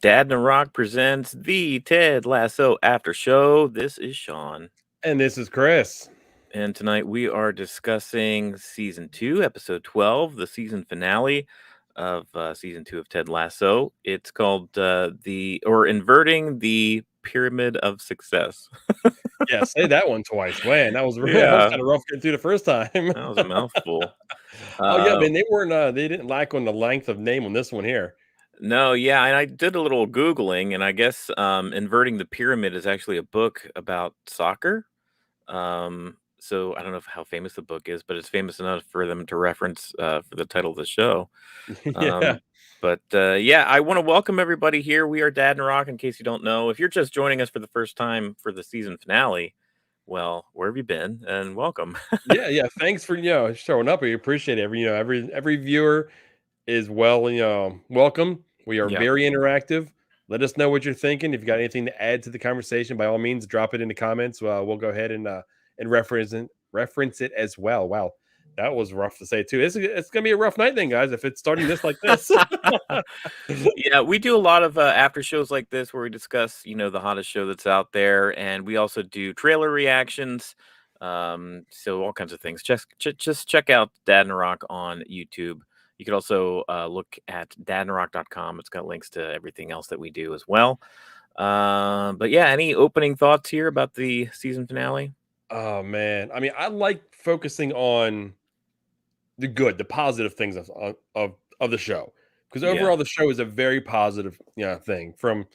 Dadnarok presents the Ted Lasso After Show. This is Sean, And this is Chris. and tonight we are discussing season 2, episode 12, the season finale of season 2 of Ted Lasso. It's called Inverting the Pyramid of Success. Yeah, say that one twice. Man, that was that was Yeah, kind of rough getting through the first time. that was a mouthful. Oh yeah, Uh, man, they didn't lack on the length of name on this one here. no, yeah, and I did a little Googling, and I guess Inverting the Pyramid is actually a book about soccer. So I don't know how famous the book is, but it's famous enough for them to reference for the title of the show. Yeah. Um, but yeah, I want to welcome everybody here. We are Dad and Rock. In case you don't know, if you're just joining us for the first time for the season finale, well, where have you been? And welcome. Yeah. Thanks for showing up. We appreciate it. Every viewer is welcome. We are Yeah. very interactive. Let us know what you're thinking. If you got anything to add to the conversation, by all means, drop it in the comments. We'll go ahead and reference it as well. Wow, that was rough to say too. It's gonna be a rough night then, guys. If it's starting this like this. Yeah, we do a lot of after shows like this where we discuss, the hottest show that's out there, and we also do trailer reactions. So all kinds of things. Just check out Dad and Rock on YouTube. You could also look at dadandrock.com. It's got links to everything else that we do as well. But yeah, any opening thoughts here about the season finale? Oh man, I mean, I like focusing on the positive things of the show, because Yeah. overall the show is a very positive thing. From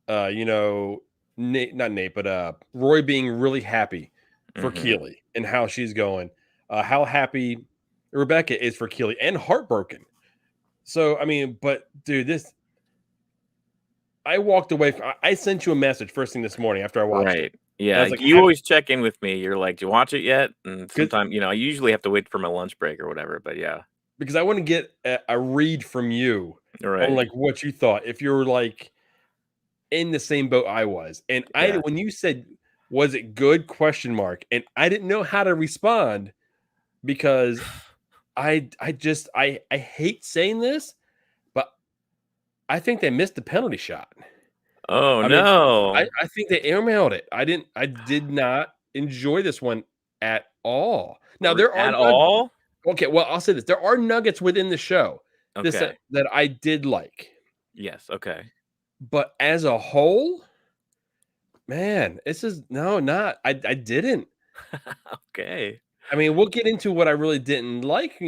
Nate, not Nate, but Roy being really happy for Hmm. Keeley and how she's going, how happy Rebecca is for Keeley, and heartbroken. So I mean, but dude, this I walked away from. I sent you a message first thing this morning after I watched it, Right. and I Yeah. was like, You always check in with me. You're like, "Do you watch it yet?" And because sometimes, I usually have to wait for my lunch break or whatever. But yeah. I want to get a read from you on Right. like what you thought, if you're like in the same boat I was. And Yeah. when you said, was it good, question mark, and I didn't know how to respond, because I hate saying this, but I think they missed the penalty shot. Oh I mean, no. I think they airmailed it. I did not enjoy this one at all. Now there are At all? okay, well, I'll say this. There are nuggets within the show Okay. that I did like. Yes. Okay. But as a whole, man, this is no, not I didn't. Okay. I mean, we'll get into what I really didn't like,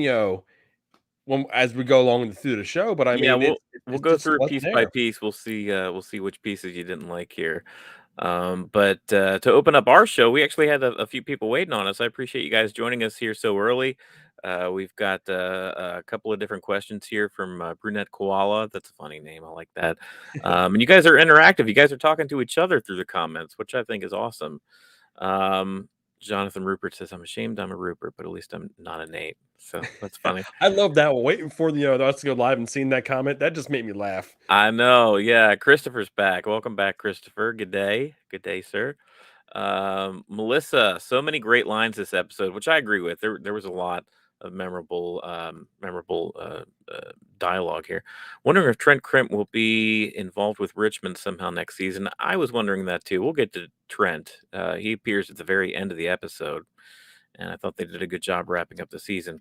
as we go along through the show. But I Yeah, mean, we'll it's go just through it what's piece by there. piece. We'll see which pieces you didn't like here. But to open up our show, we actually had a few people waiting on us. I appreciate you guys joining us here so early. We've got a couple of different questions here from Brunette Koala. That's a funny name. I like that. And you guys are interactive. You guys are talking to each other through the comments, which I think is awesome. Um, Jonathan Rupert says, "I'm ashamed I'm a Rupert, but at least I'm not a Nate." So that's funny. I love that one. Waiting for us to go live and seeing that comment, that just made me laugh. I know. Yeah, Christopher's back. Welcome back, Christopher. Good day. Good day, sir. Melissa, so many great lines this episode, which I agree with. There was a lot of memorable dialogue here. Wondering if Trent Crimp will be involved with Richmond somehow next season. I was wondering that too. We'll get to Trent. He appears at the very end of the episode, and I thought they did a good job wrapping up the season.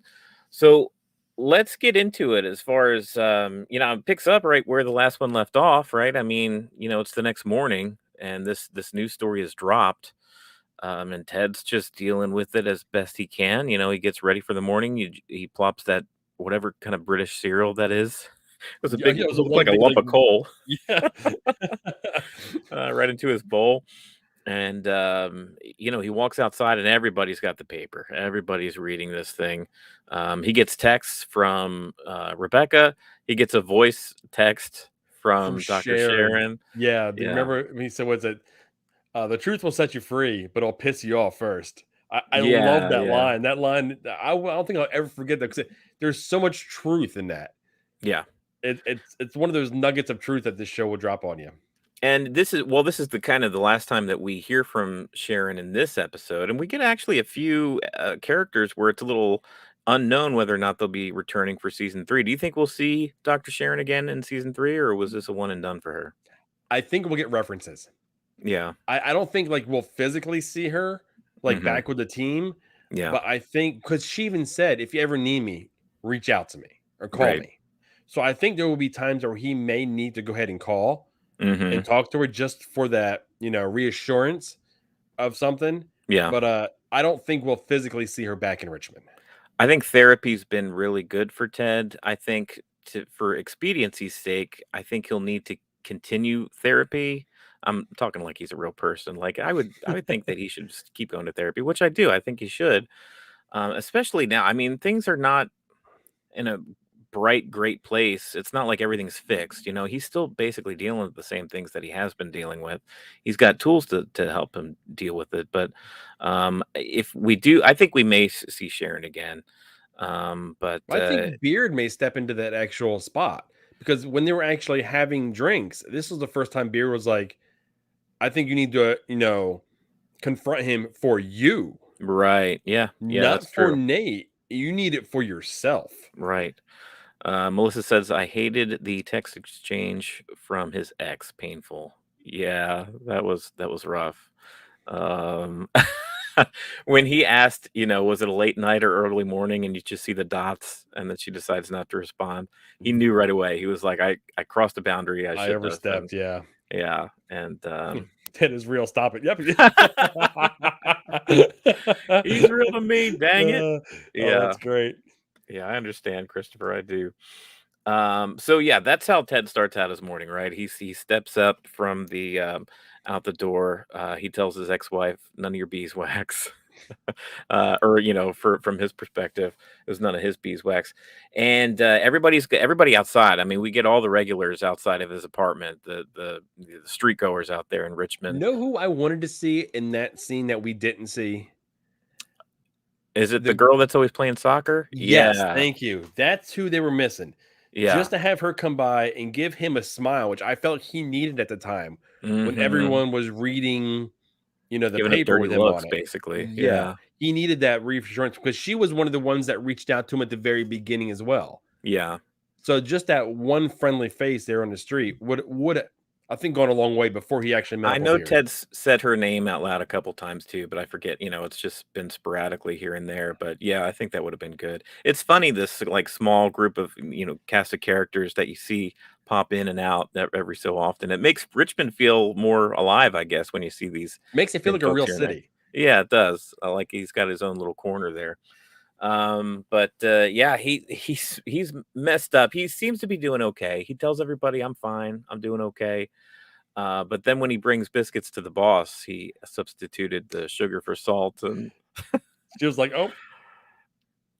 So let's get into it. As far as it picks up right where the last one left off, right? I mean, it's the next morning, and this news story is dropped. And Ted's just dealing with it as best he can. He gets ready for the morning. He plops that whatever kind of British cereal that is. It was a Yeah, big, yeah, it was a looked one like a big lump like of coal yeah. right into his bowl. And he walks outside, and everybody's got the paper. Everybody's reading this thing. He gets texts from Rebecca. He gets a voice text From from Dr. Sharon. Sharon. Yeah, do you Yeah. remember he said, "Was it the truth will set you free, but it'll piss you off first." I love Yeah. that Yeah. line. That line, I don't think I'll ever forget that, because there's so much truth in that. Yeah. It's one of those nuggets of truth that this show will drop on you. And this is the kind of the last time that we hear from Sharon in this episode, and we get actually a few characters where it's a little unknown whether or not they'll be returning for season 3. Do you think we'll see Dr. Sharon again in season 3, or was this a one and done for her? I think we'll get references. Yeah. I don't think like we'll physically see her like Mhm. back with the team, Yeah. but I think because she even said, if you ever need me, reach out to me or call Right. me. So I think there will be times where he may need to go ahead and call and Mhm. talk to her just for that, reassurance of something. Yeah. But I don't think we'll physically see her back in Richmond. I think therapy's been really good for Ted. I think for expediency's sake, I think he'll need to continue therapy. I'm talking like he's a real person. Like I would think that he should just keep going to therapy, which I do. I think he should, especially now. I mean, things are not in a bright, great place. It's not like everything's fixed. He's still basically dealing with the same things that he has been dealing with. He's got tools to help him deal with it. But if we do, I think we may see Sharon again. But I think Beard may step into that actual spot because when they were actually having drinks, this was the first time Beard was like, I think you need to, confront him for you, right, yeah, yeah, that's not for true. Nate. You need it for yourself. Right. Melissa says I hated the text exchange from his ex. Painful. Yeah, that was rough. Um, when he asked, was it a late night or early morning, and you just see the dots, and then she decides not to respond. He knew right away. He was like, I crossed a boundary I I shouldn't have. And overstepped. Yeah. yeah, and That is real. Stop it. Yep. he's real to me. Dang it. Oh, Yeah, that's great. yeah, I understand, Christopher. I do. So yeah, that's how Ted starts out his morning, right? He steps up from the out the door. He tells his ex-wife, "None of your beeswax," or from his perspective, it was none of his beeswax. And everybody outside. I mean, we get all the regulars outside of his apartment, the street goers out there in Richmond. Know who I wanted to see in that scene that we didn't see? Is it the The girl that's always playing soccer? Yes, Yeah, thank you. That's who they were missing. yeah. Just to have her come by and give him a smile, which I felt he needed at the time when Hmm. everyone was reading, the Giving him paper dirty with him on looks, it. basically. Yeah, Yeah, he needed that reassurance because she was one of the ones that reached out to him at the very beginning as well. yeah. So just that one friendly face there on the street would I think gone a long way before he actually met I up with know Beard. Ted's said her name out loud a couple times too, but I forget, it's just been sporadically here and there. But yeah, I think that would have been good. It's funny, this like small group of, cast of characters that you see pop in and out every so often. It makes Richmond feel more alive, I guess, when you see these Makes it feel same like a folks real here and there. city. Yeah, it does. Like he's got his own little corner there. But yeah, he's messed up. He seems to be doing okay. He tells everybody, "I'm fine. I'm doing okay." But then when he brings biscuits to the boss, he substituted the sugar for salt, and She was like, "Oh,"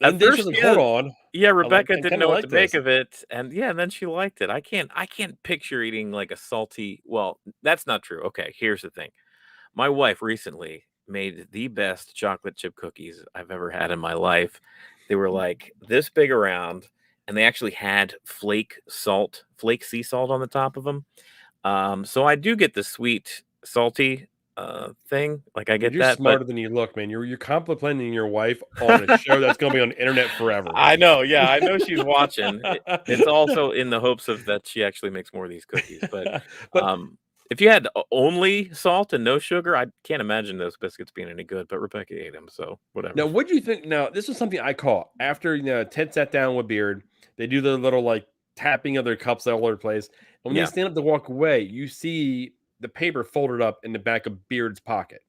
at and then she was first, like, yeah, "Hold on, yeah, Rebecca I didn't kind of know what to like make this." of it, and yeah, and then she liked it. I can't picture eating like a salty. Well, that's not true. Okay, here's the thing. My wife recently made the best chocolate chip cookies I've ever had in my life. They were like this big around, and they actually had flake sea salt on the top of them. So I do get the sweet, salty, thing, like, I Dude, get you're that, but smarter than you look, man. You're complimenting your wife on a show that's gonna be on the internet forever. I know, yeah, I know she's watching. It's also in the hopes of that she actually makes more of these cookies, but, But if you had only salt and no sugar, I can't imagine those biscuits being any good, but Rebecca ate them, so now, whatever. what do you think? Now, this was something I caught after Ted sat down with Beard. They do the little like tapping of their cups all over the place. And when they Yeah. stand up to walk away, you see the paper folded up in the back of Beard's pocket.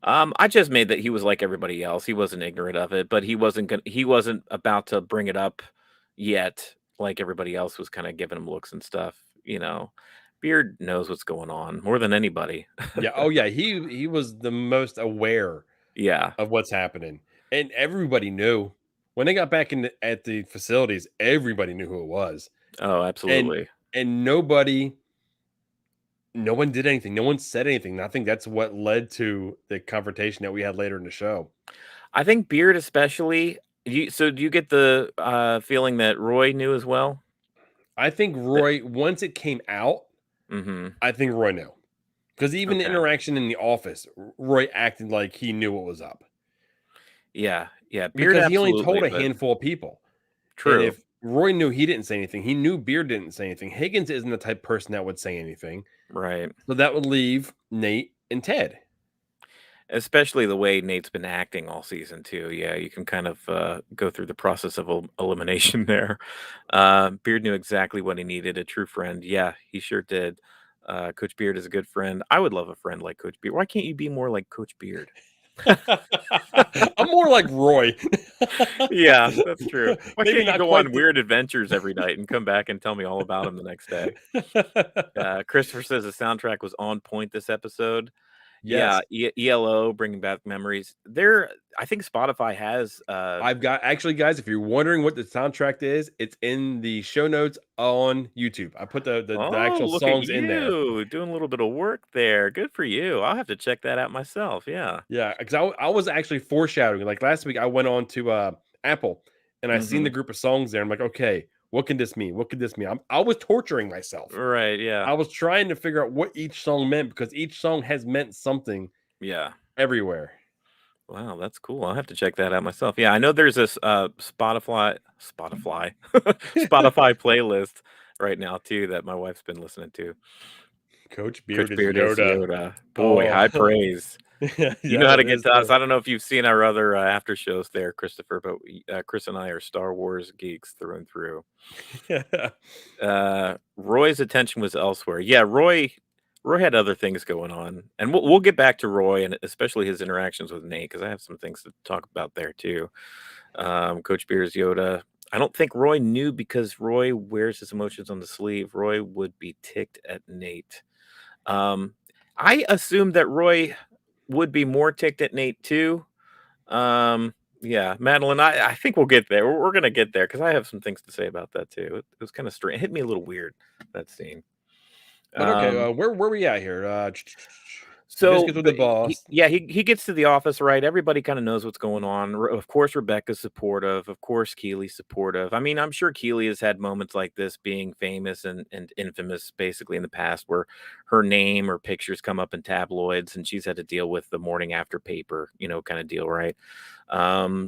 I just made that he was like everybody else. He wasn't ignorant of it, but he wasn't about to bring it up yet, like everybody else was kinda giving him looks and stuff, you know? Beard knows what's going on more than anybody. Yeah. Oh, yeah. He was the most aware Yeah. of what's happening, and everybody knew when they got back at the facilities. Everybody knew who it was, Oh, and absolutely. nobody, no one did anything. No one said anything. And I think that's what led to the confrontation that we had later in the show. I think Beard especially do you get the, feeling that Roy knew as well? I think That Roy, once it came out, Mhm. I think Roy knew because even the Okay. interaction in the office, Roy acted like he knew what was up. Yeah, yeah, Beard because he only absolutely, told a but handful of people. And true, if Roy knew he didn't say anything, he knew Beard didn't say anything. Higgins isn't the type of person that would say anything. right. So that would leave Nate and Ted. Especially the way Nate's been acting all season too. Yeah, you can kind of, go through the process of elimination there. Beard knew exactly what he needed, a true friend. Yeah, he sure did. Coach Beard is a good friend. I would love a friend like Coach Beard. Why can't you be more like Coach Beard? I'm more like Roy. Yeah, that's true. Why Maybe can't you not go quite on the. weird adventures every night and come back and tell me all about them the next day? Christopher says the soundtrack was on point this episode. Yeah, Yes. ELO, bringing back memories. I think Spotify has, I've got actually, guys, if you're wondering what the soundtrack is, it's in the show notes on YouTube. I put the oh, actual look at songs in there. you doing a little bit of work there. Good for you. I'll have to check that out myself. Yeah. Yeah, because I was actually foreshadowing. Like last week, I went on to Apple and I seen the Mhm. group of songs there. I'm like, okay, what can this mean? What could this mean? I was torturing myself. Right, yeah. I was trying to figure out what each song meant because each song has meant something Yeah. everywhere. Wow, that's cool. I'll have to check that out myself. Yeah, I know there's this, Spotify Spotify playlist right now too that my wife's been listening to. Coach Beard Coach is Beard is Yoda. Yoda. Boy, Oh, high praise. You know yeah, how it to get is to us. there. I don't know if you've seen our other, after shows there, Christopher, but Chris and I are Star Wars geeks through and through. Yeah. Roy's attention was elsewhere. Yeah, Roy had other things going on, and we'll get back to Roy and especially his interactions with Nate because I have some things to talk about there too. Coach Beer's Yoda. I don't think Roy knew because Roy wears his emotions on the sleeve. Roy would be ticked at Nate. Um, I assumed that Roy would be more ticked at Nate too. Yeah, Madeline, I think we'll get there. We're gonna get there because I have some things to say about that too. It was kind of strange. It hit me a little weird that scene. But okay, Um, where we at here? so, Biscuits with the but boss. yeah, he gets to the office, right? Everybody kind of knows what's going on. Of course, Rebecca's supportive. Of course, Keeley's supportive. I mean, I'm sure Keeley has had moments like this, being famous and infamous, basically in the past, where her name or pictures come up in tabloids, and she's had to deal with the morning after paper, kind of deal, right?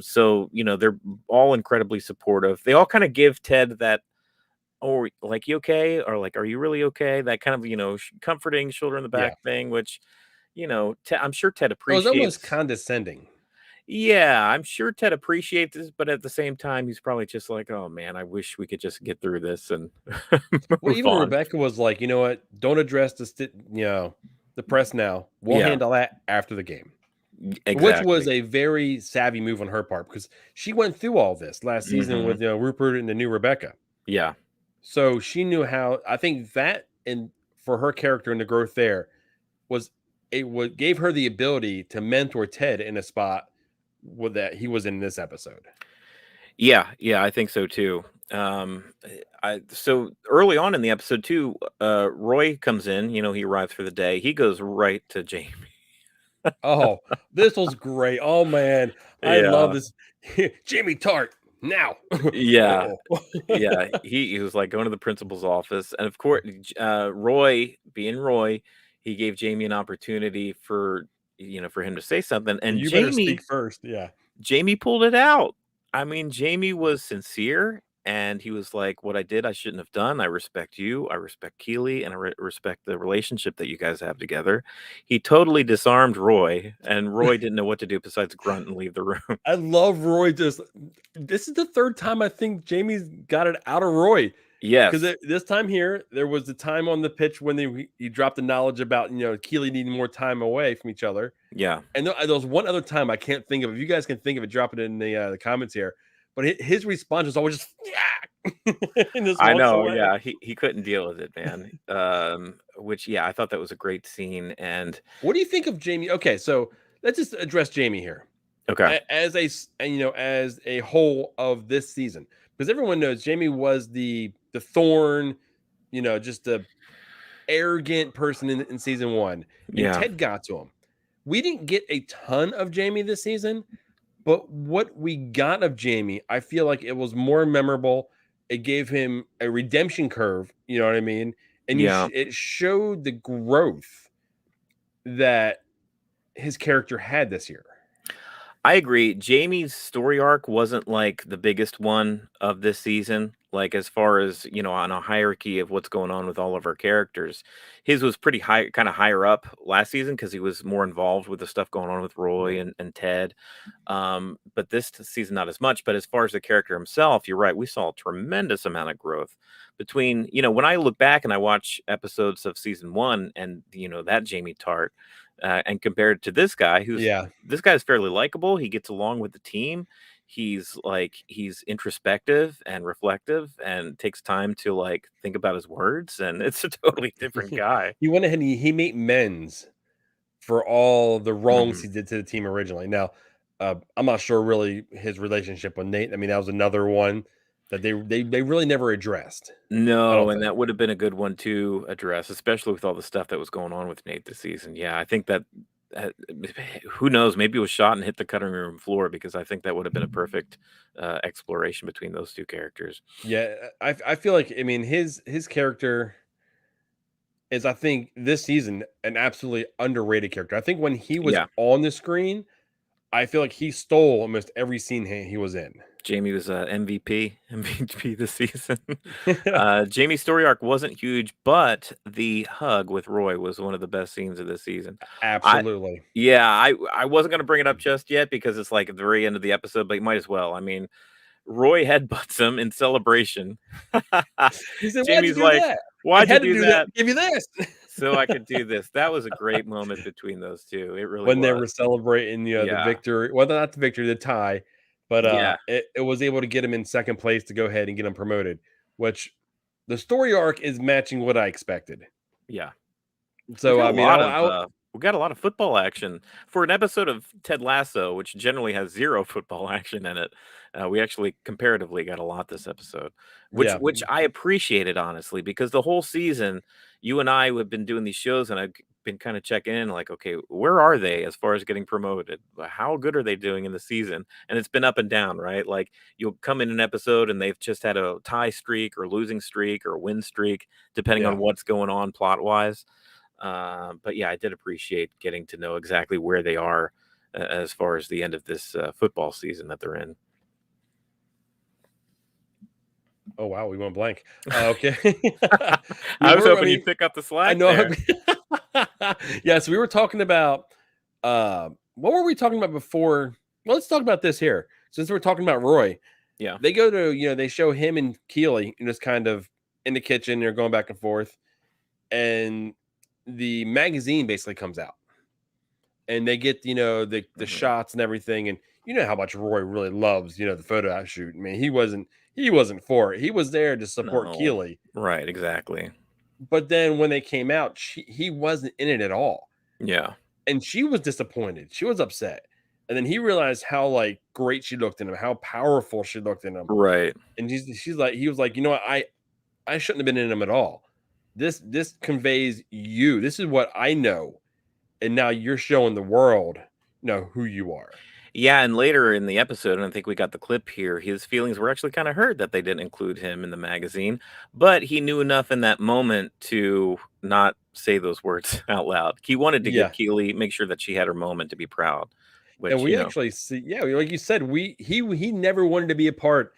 So they're all incredibly supportive. They all kind of give Ted that, "Oh, like, you okay?" Or like, "Are you really okay?" That kind of, comforting shoulder in the Yeah. back thing, which, I'm sure Ted It was almost appreciates. condescending. Yeah, I'm sure Ted appreciates this, but at the same time, he's probably just like, "Oh man, I wish we could just get through this and Well, move even on." Rebecca was like, you know what? Don't address the press now. We'll Yeah, handle that after the game, which was exactly. a very savvy move on her part because she went through all this last season Mhm. with Rupert and the new Rebecca. Yeah. So she knew how. I think that and for her character and the growth there was it what gave her the ability to mentor Ted in a spot with that he was in this episode. Yeah, yeah, I think so too. I so early on in the episode too, Roy comes in, he arrives for the day. He goes right to Jamie. Oh, this was great. Oh man, I love Yeah. this. Jimmy Tart now. Yeah. Uh-oh. Yeah, he was, like, going to the principal's office, and of course, Roy, being Roy, he gave Jamie an opportunity for him to say something, and You better speak Jamie first. Yeah. Jamie pulled it out. I mean, Jamie was sincere, and he was like, "What I did, I shouldn't have done. I respect you, I respect Keeley, and I respect the relationship that you guys have together." He totally disarmed Roy, and Roy didn't know what to do besides grunt and leave the room. I love Roy. Just this is the third time I think Jamie's got it out of Roy. Because Yes. this time here, there was the time on the pitch when he dropped the knowledge about Keeley needing more time away from each other, Yeah. and there was one other time I can't think of. If you guys can think of it, drop it in the comments here. But his response was always just yeah, and just I walks know, away. yeah, he couldn't deal with it, man. Which, yeah, I thought that was a great scene, and What do you think of Jamie? Okay, so let's just address Jamie here okay. as as a whole of this season, because everyone knows Jamie was the thorn, just the arrogant person in season one, and Yeah. Ted got to him. We didn't get a ton of Jamie this season, but what we got of Jamie, I feel like it was more memorable. It gave him a redemption curve, you know what I mean? And Yeah. it showed the growth that his character had this year. I agree. Jamie's story arc wasn't like the biggest one of this season. Like as far as, on a hierarchy of what's going on with all of our characters. His was pretty high, kind of higher up last season because he was more involved with the stuff going on with Roy and Ted. But this season, not as much. But as far as the character himself, you're right. We saw a tremendous amount of growth between, when I look back and I watch episodes of season one and, that Jamie Tart, and compared to this guy, Yeah. this guy's fairly likable. He gets along with the team. He's introspective and reflective and takes time to like think about his words. And it's a totally different guy. He went ahead and he made amends for all the wrongs Mhm. he did to the team originally. Now, I'm not sure really his relationship with Nate. I mean, that was another one that they really never addressed. I No, don't and think. that would have been a good one to address, especially with all the stuff that was going on with Nate this season. Yeah, I think that uh, who knows, maybe it was shot and hit the cutting room floor because I think that would have been a perfect exploration between those two characters. Yeah, I feel like I mean his character is I think this season an absolutely underrated character. I think when he was Yeah, on the screen, I feel like he stole almost every scene he was in. Jamie was MVP this season. Jamie's story arc wasn't huge, but the hug with Roy was one of the best scenes of this season. I Absolutely. Yeah, I wasn't gonna bring it up just yet because it's like at the very end of the episode, but you might as well. I mean, Roy headbutts him in celebration. He said, "Why'd you Jamie's do like, that? I "Why'd you had to do do that that?" to give you this." So I could do this. That was a great moment between those 2. It really When they was. were celebrating, the Yeah. victory, well, not the victory, the tie, but, Yeah. it was able to get him in 2nd place to go ahead and get him promoted, which the story arc is matching what I expected. Yeah. We So, got a I mean, lot of, I we got a lot of football action. For an episode of Ted Lasso, which generally has 0 football action in it, we actually comparatively got a lot this episode, yeah. which I appreciated, honestly, because the whole season, you and I have been doing these shows, and I've been kinda checking in like, "Okay, where are they as far as getting promoted? How good are they doing in the season?" And it's been up and down, right? Like, you'll come in an episode, and they've just had a tie streak or losing streak or win streak, depending on Yeah. what's going on plot-wise. But yeah, I did appreciate getting to know exactly where they are as far as the end of this football season that they're in. Oh, wow, we went blank. Okay. We I was were I hoping mean, you'd pick up the I slack know. there. Yes, we were talking about what were we talking about before? Well, let's talk about this here. Since we're talking about Roy, Yeah. they go to, they show him and Keeley just kind of in the kitchen, they're going back and forth, and the magazine basically comes out. And they get, the Mhm. shots and everything. And you know how much Roy really loves, the photo shoot. I mean, he wasn't for it. He was there to support No. Keeley. Right. Exactly. But then when they came out, he wasn't in it at all. Yeah. And she was disappointed. She was upset. And then he realized how like great she looked in him, how powerful she looked in him. Right. And she's like, he was like, you know what? I shouldn't have been in him at all. This conveys you. This is what I know. And now you're showing the world, who you are. Yeah, and later in the episode, and I think we got the clip here, his feelings were actually kind of hurt that they didn't include him in the magazine, but he knew enough in that moment to not say those words out loud. He wanted to give Yeah. Keely make sure that she had her moment to be proud, And which, we actually see, yeah, like you said, he never wanted to be a part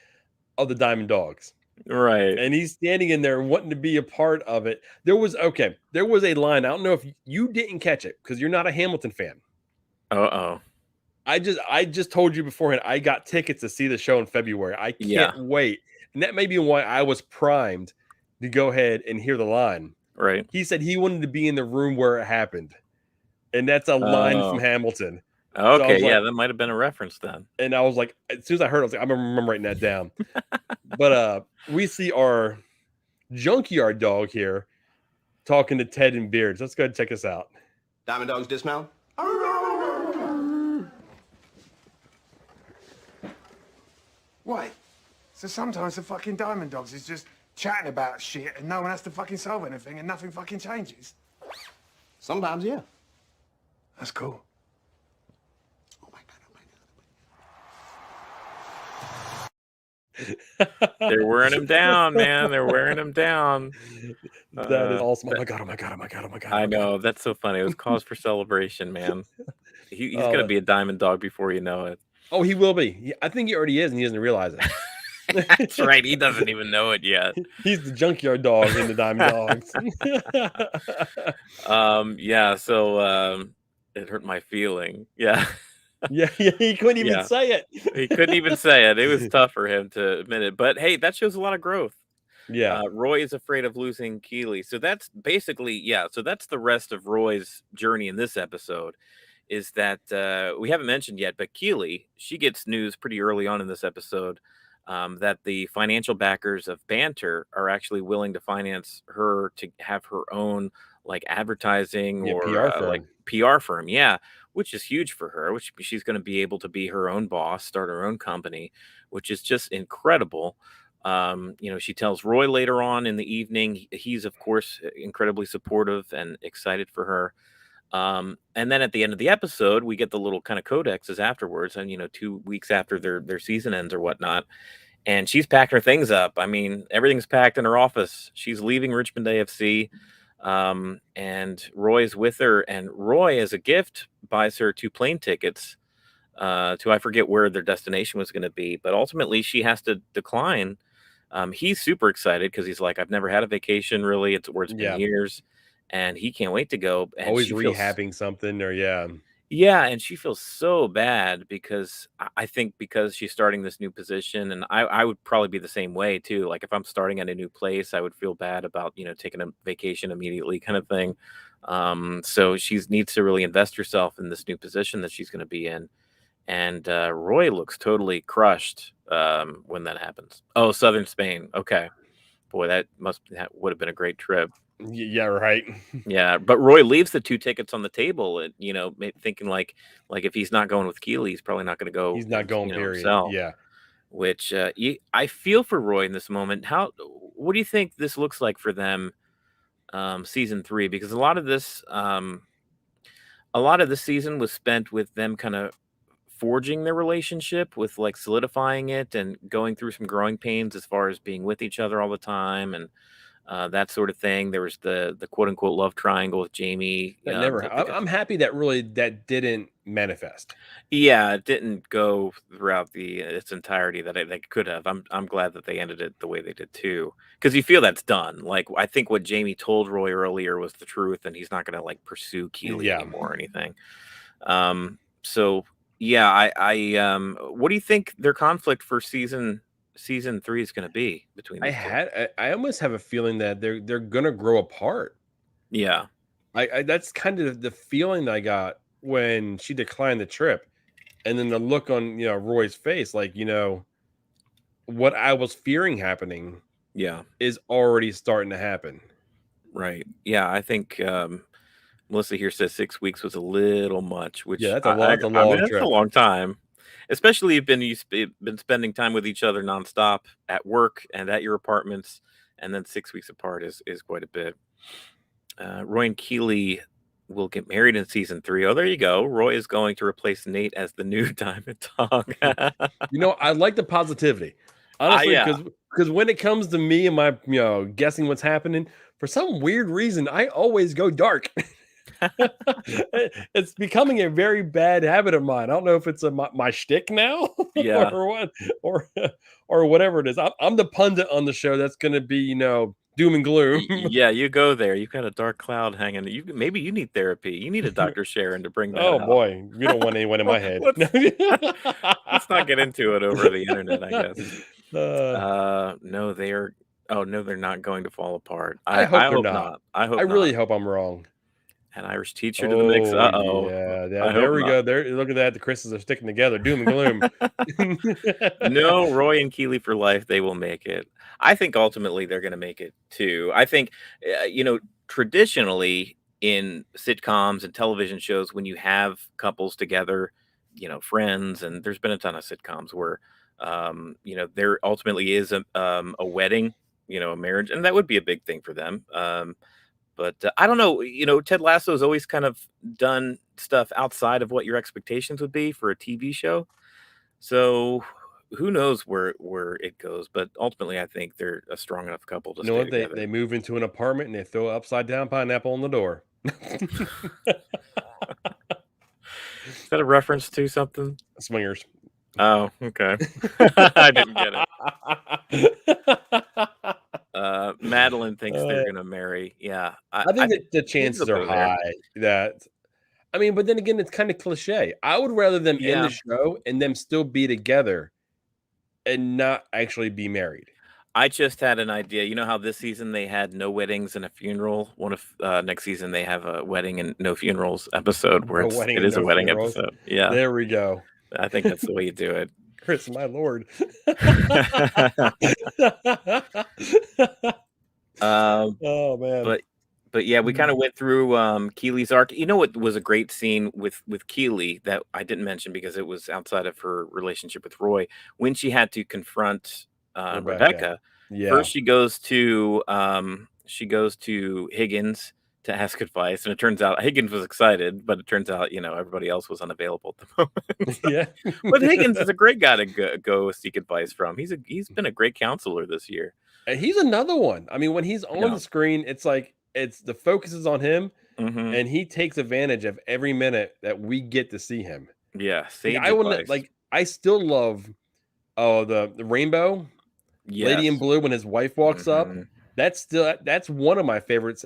of the Diamond Dogs. right. And he's standing in there wanting to be a part of it. There was a line. I don't know if you didn't catch it because you're not a Hamilton fan. Uh-oh. I just told you beforehand. I got tickets to see the show in February. I Yeah, can't wait. And that may be why I was primed to go ahead and hear the line. right. He said he wanted to be in the room where it happened. And that's a line from Oh, Hamilton. So I okay, was yeah, like, that might have been a reference then. as soon as I heard it, I was like, I'm remembering that down. But we see our junkyard dog here talking to Ted and Beards. Let's go ahead and check this out. Diamond Dogs dismount. Wait, so sometimes the fucking Diamond Dogs is just chatting about shit and no one has to fucking solve anything and nothing fucking changes? Sometimes, yeah. That's cool. Oh my god, oh my god. They're wearing him down, man. They're wearing him down. That is Uh, awesome. Oh that my god, oh my god, oh my god, oh my god, oh I my god. know, that's so funny. It was cause for celebration, man. He's Oh, gonna be a diamond dog before you know it. oh, he will be. I think he already is, and he doesn't realize it. That's right. He doesn't even know it yet. He's the junkyard dog in the Diamond Dogs. Yeah. So it hurt my feeling. Yeah. Yeah, he couldn't even Yeah. say it. He couldn't even say it. It was tough for him to admit it. But hey, that shows a lot of growth. Yeah, Roy is afraid of losing Keeley. So that's basically, yeah. So that's the rest of Roy's journey in this episode. Is that we haven't mentioned yet, but Keeley, she gets news pretty early on in this episode that the financial backers of Banter are actually willing to finance her to have her own like advertising yeah, or PR like firm. PR firm. Yeah, which is huge for her, which she's going to be able to be her own boss, start her own company, which is just incredible. She tells Roy later on in the evening. He's, of course, incredibly supportive and excited for her. And then at the end of the episode, we get the little kind of codexes afterwards, and 2 weeks after their season ends or whatnot. And she's packed her things up. I mean, everything's packed in her office. She's leaving Richmond AFC. And Roy's with her, and Roy, as a gift, buys her 2 plane tickets to I forget where their destination was going to be, but ultimately she has to decline. He's super excited because he's like, I've never had a vacation really. It's been Yeah, years, and he can't wait to go. And always she feels, rehabbing something, or yeah, yeah, and she feels so bad because I think because she's starting this new position, and I would probably be the same way too. Like if I'm starting at a new place, I would feel bad about taking a vacation immediately, kind of thing. So she needs to really invest herself in this new position that she's going to be in. And Roy looks totally crushed when that happens. Oh, Southern Spain. Okay, boy, that would have been a great trip. yeah, right. Yeah, but Roy leaves the 2 tickets on the table, and thinking like if he's not going with Keeley, he's probably not going to go, He's not going. Period. himself. Yeah, Which I feel for Roy in this moment. What do you think this looks like for them, season 3? Because a lot of this season was spent with them kind of forging their relationship, with like solidifying it and going through some growing pains as far as being with each other all the time, and that sort of thing. There was the quote unquote love triangle with Jamie. that never. That they got. I'm happy that didn't manifest. Yeah, it didn't go throughout its entirety that they could have. I'm glad that they ended it the way they did too, because you feel that's done. Like I think what Jamie told Roy earlier was the truth, and he's not going to like pursue Keeley Yeah, anymore or anything. So yeah, what do you think their conflict for season 3 is going to be between these two? I almost have a feeling that they're gonna grow apart. Yeah, I that's kind of the feeling that I got when she declined the trip, and then the look on Roy's face, like what I was fearing happening yeah, is already starting to happen. right. Yeah, I think Melissa here says 6 weeks was a little much, Yeah, which that's a lot. That's a I mean long that's a trip. long time, especially if you've been spending time with each other nonstop at work and at your apartments, and then 6 weeks apart is quite a bit. Roy and Keeley will get married in season 3. Oh, there you go. Roy is going to replace Nate as the new Diamond Dog. I like the positivity, Ah, honestly, yeah, because when it comes to me and my guessing what's happening, for some weird reason, I always go dark. It's becoming a very bad habit of mine. I don't know if it's my shtick now, yeah. or what, or or whatever it is. I'm the pundit on the show that's going to be doom and gloom. Yeah, you go there. You've got a dark cloud hanging. Maybe you need therapy. You need a Dr. Sharon to bring that Oh out. boy, we don't want anyone in my head. Let's not get into it over the internet, I guess. Uh, No, they are. Oh no, they're not going to fall apart. I I hope they're hope not. not. I I hope really not. hope I'm wrong. An Irish teacher to the mix. Oh Uh-oh. yeah, I there hope we not. go. There, look at that. The Chris's are sticking together. Doom and gloom. No, Roy and Keeley for life. They will make it. I think ultimately they're going to make it too. I think, traditionally in sitcoms and television shows, when you have couples together, friends, and there's been a ton of sitcoms where, there ultimately is a wedding, a marriage, and that would be a big thing for them. But I don't know. Ted Lasso has always kind of done stuff outside of what your expectations would be for a TV show. So who knows where it goes? But ultimately, I think they're a strong enough couple to You know stay what? They together. they move into an apartment and they throw an upside down pineapple on the door. that a reference to something? Swingers. Oh, okay. I didn't get it. Madeline thinks they're gonna marry. Yeah, I I think think that the kids will chances are go there. high that. I mean, but then again, it's kind of cliche. I would rather them end the Yeah, show and them still be together and not actually be married. I just had an idea. You know how this season they had no weddings and a funeral? What if next season they have a wedding and no funerals episode where No wedding it and is a no wedding funerals. episode? Yeah, There we go. I think that's the way you do it. Chris, my lord. um, Oh man. but yeah, we kind of went through Keeley's arc. You know what was a great scene with Keeley that I didn't mention because it was outside of her relationship with Roy when she had to confront Rebecca. Rebecca. Yeah. First, she goes to Higgins to ask advice, and it turns out Higgins was excited, but it turns out everybody else was unavailable at the moment. Yeah. But Higgins is a great guy to go seek advice from. He's been a great counselor this year. And he's another one. I mean, when he's on Yeah. the screen, it's like the focus is on him, Hmm. and he takes advantage of every minute that we get to see him. Yeah, Like, sage I wouldn't advice. like. I still love the rainbow lady in Yes. blue when his wife walks up. Mhm. That's one of my favorite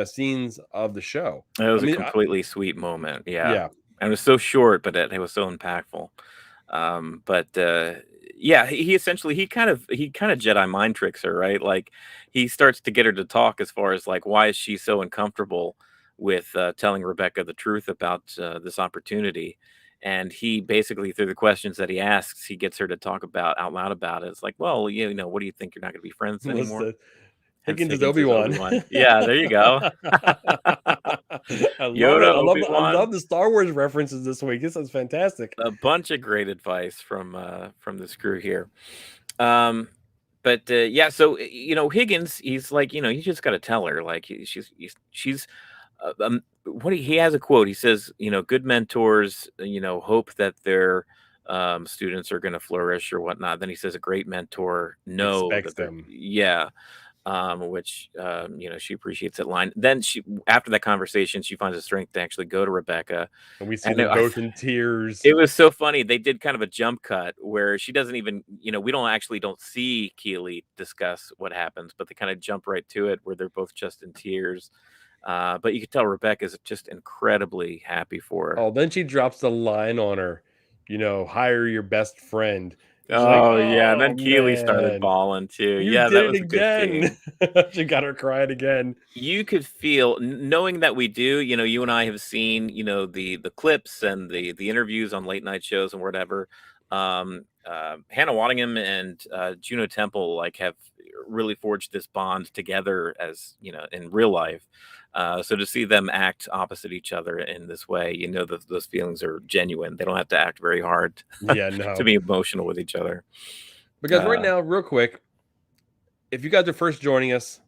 scenes of the show. It was I a mean, completely sweet moment. Yeah. yeah, And it was so short, but it was so impactful. But yeah, he essentially he kind of Jedi mind tricks her, right? Like he starts to get her to talk as far as like why is she so uncomfortable with telling Rebecca the truth about this opportunity. And he basically, through the questions that he asks, he gets her to talk about out loud about it. It's like, well, what do you think? You're not going to be friends anymore? Listen, Hence Higgins is Higgins is Obi-Wan. Obi-Wan. Yeah, there you go. I love it. Yoda, I Obi-Wan. love the Star Wars references this week. This is fantastic. A bunch of great advice from this crew here. But yeah, so Higgins, he's like, you just got to tell her, like, she's he has a quote. He says, good mentors, hope that their students are going to flourish or whatnot. Then he says, a great mentor know Expects that they're, them. yeah. Which she appreciates that line. Then after that conversation, she finds the strength to actually go to Rebecca, And we see and them both in tears. it was so funny. They did kind of a jump cut where she doesn't even, we don't see Keeley discuss what happens, but they kind of jump right to it where they're both just in tears. But you can tell Rebecca's just incredibly happy for her. Oh, then she drops the line on her, hire your best friend. And she's like, Oh yeah, and oh then Keeley started man, bawling too. you Yeah, that did was it a good again. scene. She got her crying again. You could feel, knowing that we do, you and I have seen, the clips and the interviews on late night shows and whatever. Hannah Waddingham and Juno Temple like have really forged this bond together as in real life. So to see them act opposite each other in this way, that those feelings are genuine. They don't have to act very hard Yeah, to no. be emotional with each other. Because right now, real quick, if you guys are first joining us,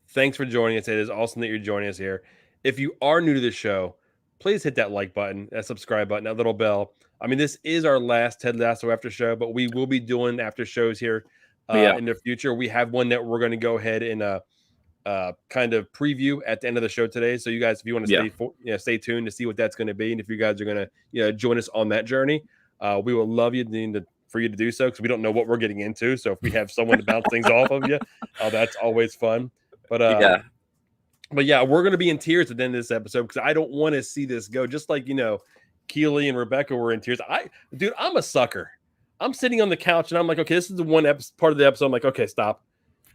thanks for joining us. It is awesome that you're joining us here. If you are new to the show, please hit that like button, that subscribe button, that little bell. I mean, this is our last Ted Lasso after show, but we will be doing after shows here in the future. We have one that we're going to go ahead and kind of preview at the end of the show today. So you guys, if you want to stay tuned to see what that's going to be, and if you guys are going to join us on that journey, we will love you for you to do so because we don't know what we're getting into. So if we have someone to bounce things off of you, that's always fun. But yeah, we're going to be in tears at the end of this episode because I don't want to see this go. Just like Keeley and Rebecca were in tears. I'm a sucker. I'm sitting on the couch and I'm like, okay, this is the one part of the episode. I'm like, okay, stop.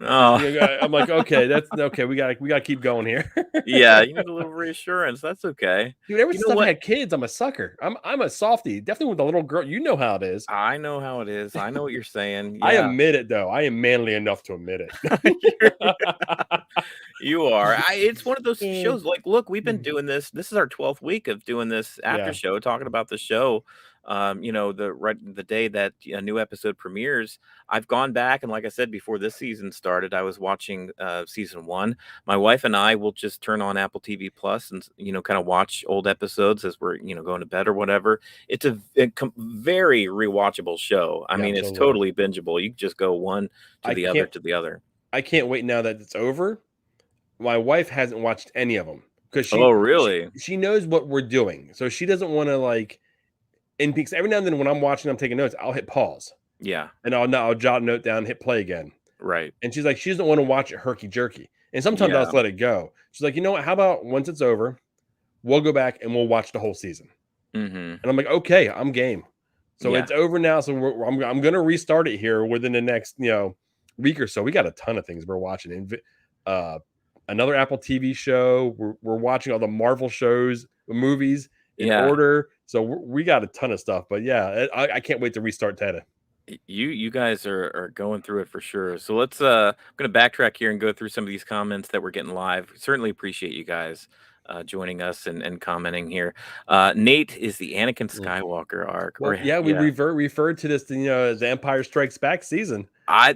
Oh, I'm like, okay, that's okay. We gotta keep going here. yeah, you need a little reassurance. That's okay. Dude, ever You since know I've what? had kids, I'm a sucker. I'm a softie. Definitely with the little girl. You know how it is. I know how it is. I know what you're saying. I Yeah, admit it though. I am manly enough to admit it. you are. It's one of those shows. Like, look, we've been doing this. This is our 12th week of doing this after Yeah. show, talking about the show. The day that a new episode premieres, I've gone back and, like I said, before this season started, I was watching season 1. My wife and I will just turn on Apple TV Plus and kind of watch old episodes as we're going to bed or whatever. It's a very rewatchable show. I mean, it's Absolutely. totally bingeable. You can just go one to the other to the other. I can't wait now that it's over. My wife hasn't watched any of them because Oh, really? she knows what we're doing, so she doesn't want to And because every now and then when I'm watching, I'm taking notes, I'll hit pause Yeah. and I'll jot a note down, and hit play again. Right. And she's like, she doesn't want to watch it herky jerky. And sometimes I'll Yeah. just let it go. She's like, you know what? How about once it's over, we'll go back and we'll watch the whole season. Mm-hmm. And I'm like, okay, I'm game. So Yeah. it's over now. So I'm going to restart it here within the next, week or so. We got a ton of things we're watching. Another Apple TV show. We're watching all the Marvel shows, movies in Yeah. order. So we got a ton of stuff. But yeah, I can't wait to restart Ted. You guys are going through it for sure. So let's I'm gonna backtrack here and go through some of these comments that we're getting live. Certainly appreciate you guys joining us and commenting here. Nate is the Anakin Skywalker arc. Well, yeah, we referred to this, as the Empire Strikes Back season.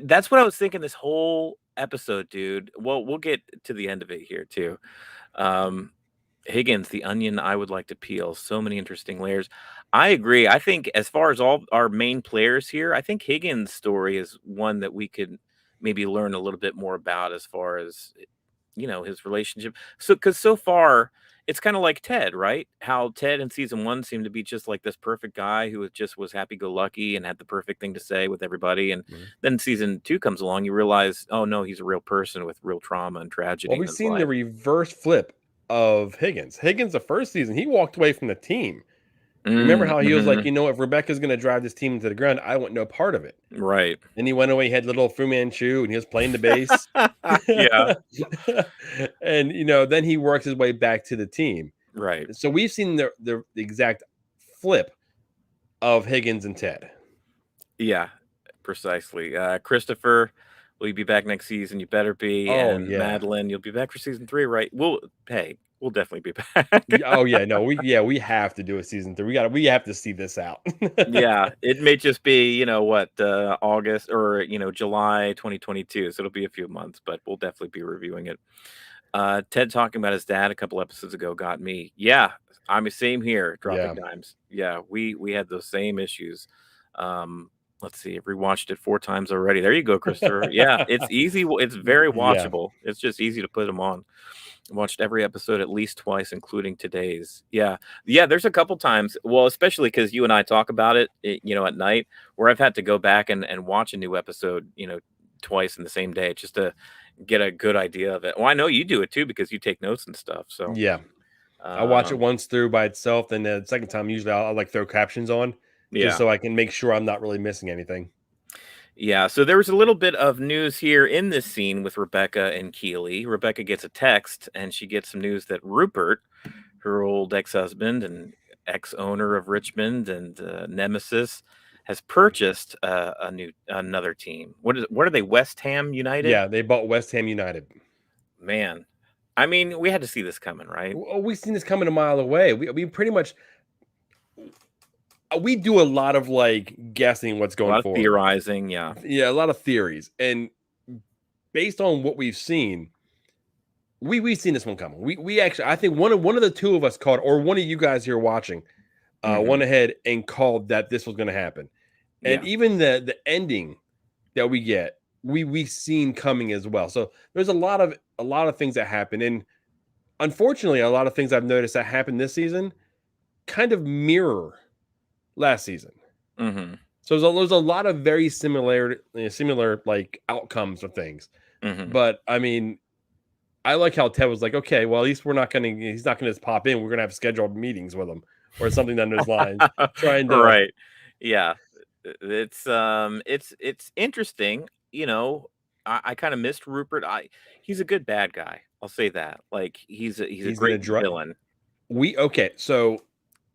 That's what I was thinking this whole episode, dude. Well, we'll get to the end of it here too. Higgins, the onion I would like to peel. So many interesting layers. I agree. I think as far as all our main players here, I think Higgins' story is one that we could maybe learn a little bit more about as far as his relationship. So because so far it's kind of like Ted, right? How Ted in season 1 seemed to be just like this perfect guy who was happy-go-lucky and had the perfect thing to say with everybody. And then season 2 comes along, you realize, oh no, he's a real person with real trauma and tragedy. Well, in we've his seen life. the reverse flip of Higgins. Higgins, the first season, he walked away from the team. Remember how he was like, if Rebecca's going to drive this team into the ground, I want no part of it. Right. And he went away, he had little Fu Manchu, and he was playing the bass. Yeah. And, then he works his way back to the team. Right. So we've seen the exact flip of Higgins and Ted. Yeah, precisely. Christopher, will you be back next season? You better be. Oh, And yeah. Madeline, you'll be back for season 3, right? We'll definitely be back. Oh yeah, no, we have to do a season 3. We have to see this out. Yeah, it may just be, August or, July 2022. So it'll be a few months, but we'll definitely be reviewing it. Ted talking about his dad a couple episodes ago got me. Yeah, I'm the same here, dropping dimes. Yeah, we had those same issues. Let's see, I've rewatched it 4 times already. There you go, Christopher. Yeah, it's easy. It's very watchable. It's just easy to put them on. Watched every episode at least twice, including today's. Yeah. There's a couple times. Well, especially because you and I talk about it, at night, where I've had to go back and watch a new episode, twice in the same day just to get a good idea of it. Well, I know you do it too because you take notes and stuff. So yeah, I watch it once through by itself, then the second time usually I'll like throw captions on, just so I can make sure I'm not really missing anything. Yeah, so there was a little bit of news here in this scene with Rebecca and Keeley. Rebecca gets a text, and she gets some news that Rupert, her old ex-husband and ex-owner of Richmond and nemesis, has purchased another team. What are they? West Ham United? Yeah, they bought West Ham United. Man, I mean, we had to see this coming, right? Well, we've seen this coming a mile away. We pretty much we do a lot of like guessing what's going forward. Theorizing, yeah, a lot of theories, and based on what we've seen, we've seen this one coming. We actually, I think one of the two of us called, or one of you guys here watching, went ahead and called that this was going to happen, and even the ending that we get, we've seen coming as well. So there's a lot of things that happen, and unfortunately, a lot of things I've noticed that happened this season kind of mirror last season. Mm-hmm. So there's a lot of very similar like outcomes of things. Mm-hmm. But I mean, I like how Ted was like, okay, well, at least he's not gonna just pop in. We're gonna have scheduled meetings with him or something down those lines. Trying to right. Yeah. It's interesting. I kind of missed Rupert. He's a good bad guy. I'll say that. Like he's a great villain. So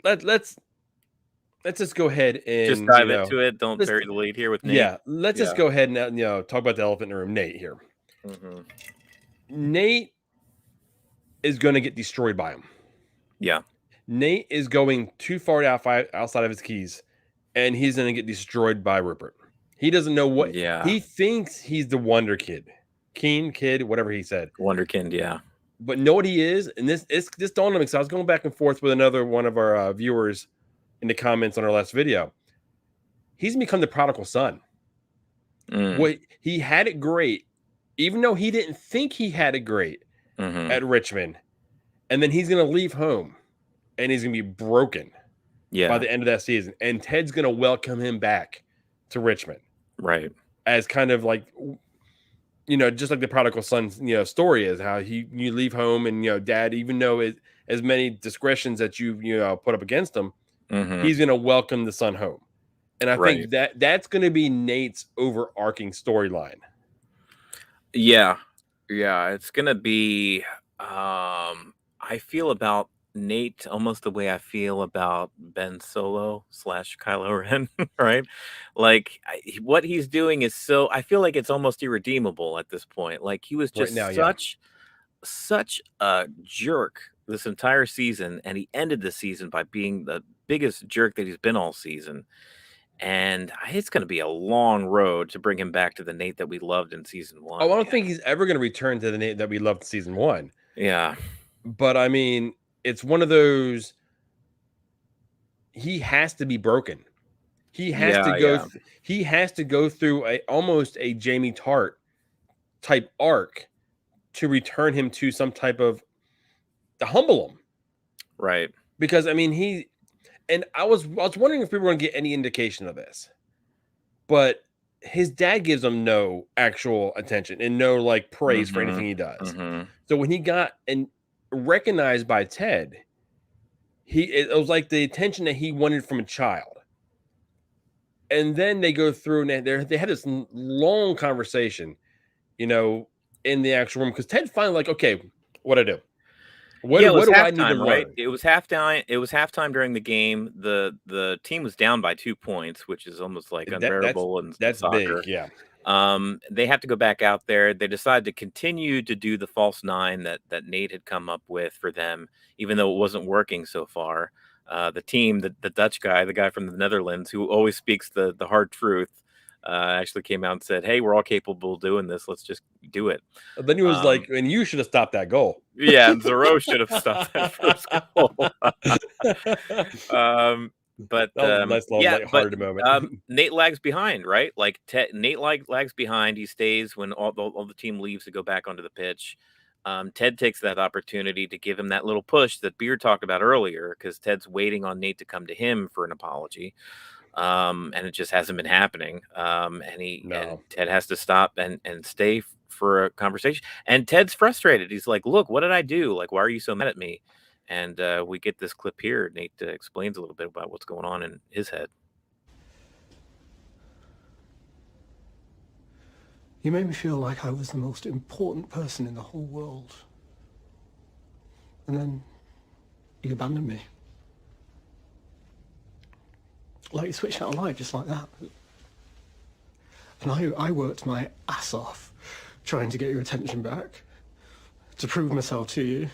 let's just go ahead and just dive into it. Don't bury the lead here with Nate. Yeah, let's just go ahead and talk about the elephant in the room, Nate here. Mm-hmm. Nate is going to get destroyed by him. Yeah. Nate is going too far outside of his keys, and he's going to get destroyed by Rupert. He doesn't know what. Yeah. He thinks he's the Wonder Kid, Keen Kid, whatever he said. Wonderkind, yeah. But know what he is, and this dawned on me. So I was going back and forth with another one of our viewers in the comments on our last video. He's become the prodigal son. He had it great, even though he didn't think he had it great at Richmond. And then he's going to leave home and he's going to be broken. Yeah. by the end of that season, and Ted's going to welcome him back to Richmond Right. as kind of like, just like the prodigal son, story is how you leave home and dad, even though as many discretions that you put up against him, Hmm. he's going to welcome the son home. And I Right. think that's going to be Nate's overarching storyline. Yeah. Yeah. It's gonna be. I feel about Nate almost the way I feel about Ben Solo / Kylo Ren. Right. Like what he's doing is so. I feel like it's almost irredeemable at this point. Like he was Right now, just yeah. such a jerk this entire season, and he ended the season by being the biggest jerk that he's been all season. And it's going to be a long road to bring him back to the Nate that we loved in season one. Oh, I don't Man. think he's ever going to return to the Nate that we loved season 1. Yeah. But I mean, it's one of those. He has to be broken. He has to go. Yeah. He has to go through almost a Jamie Tart type arc to return him to some type of to humble him. Right. Because I mean, I was wondering if we were going to get any indication of this, but his dad gives him no actual attention and no like praise for anything he does. Hmm. So when he got recognized by Ted, it was like the attention that he wanted from a child. And then they go through and they had this long conversation, in the actual room, because Ted finally like, okay, what I do? What It was do I need to halftime, right? learn? It was halftime. It was halftime during the game. The team was down by 2 points, which is almost like unbearable in That's soccer. big, yeah. They have to go back out there. They decide to continue to do the false nine that Nate had come up with for them, even though it wasn't working so far. The team, the Dutch guy, the guy from the Netherlands, who always speaks the hard truth, actually came out and said, "Hey, we're all capable of doing this. Let's just do it." Then he was like, and you should have stopped that goal. Yeah, and Zero should have stopped that first goal. But That was a nice little lighthearted moment. Nate lags behind, right? Like Nate lags behind. He stays when all the team leaves to go back onto the pitch. Ted takes that opportunity to give him that little push that Beard talked about earlier, because Ted's waiting on Nate to come to him for an apology. And it just hasn't been happening. And Ted has to stop and stay for a conversation. And Ted's frustrated. He's like, "Look, what did I do? Like, why are you so mad at me?" And we get this clip here. Nate explains a little bit about what's going on in his head. You made me feel like I was the most important person in the whole world. And then you abandoned me. Like you switched out a light just like that. And I worked my ass off trying to get your attention back, to prove myself to you,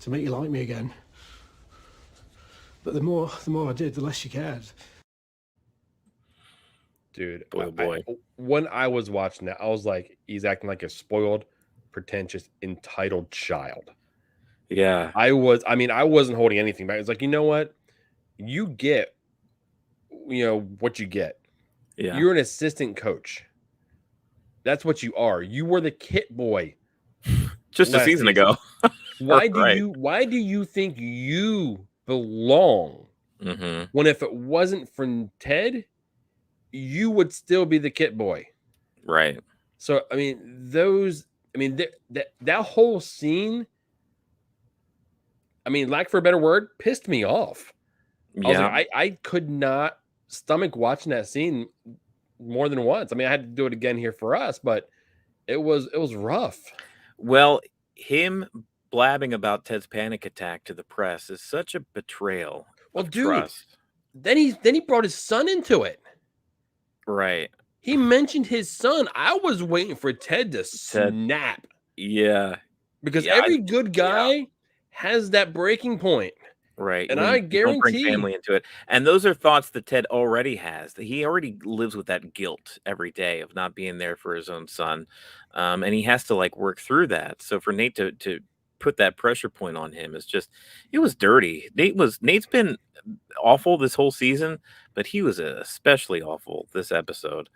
to make you like me again. But the more I did, the less you cared. Dude, Boy, oh boy. When I was watching that, I was like, he's acting like a spoiled, pretentious, entitled child. Yeah. I wasn't holding anything back. It's like, you know what? You get, what you get. Yeah. You're an assistant coach. That's what you are. You were the kit boy just a season ago. Why do you think you belong? Mm-hmm. When if it wasn't for Ted, you would still be the kit boy. Right. So, I mean, that whole scene, I mean, lack for a better word, pissed me off. Yeah. I was like, I could not stomach watching that scene more than once. I mean, I had to do it again here for us, but it was rough. Well, him blabbing about Ted's panic attack to the press is such a betrayal of trust. Then he brought his son into it. Right. He mentioned his son. I was waiting for Ted to snap. Yeah. Because every good guy has that breaking point. Right. And I guarantee, don't bring family into it. And those are thoughts that Ted already has. That he already lives with that guilt every day of not being there for his own son. And he has to work through that. So for Nate to put that pressure point on him is just, it was dirty. Nate's been awful this whole season, but he was especially awful this episode.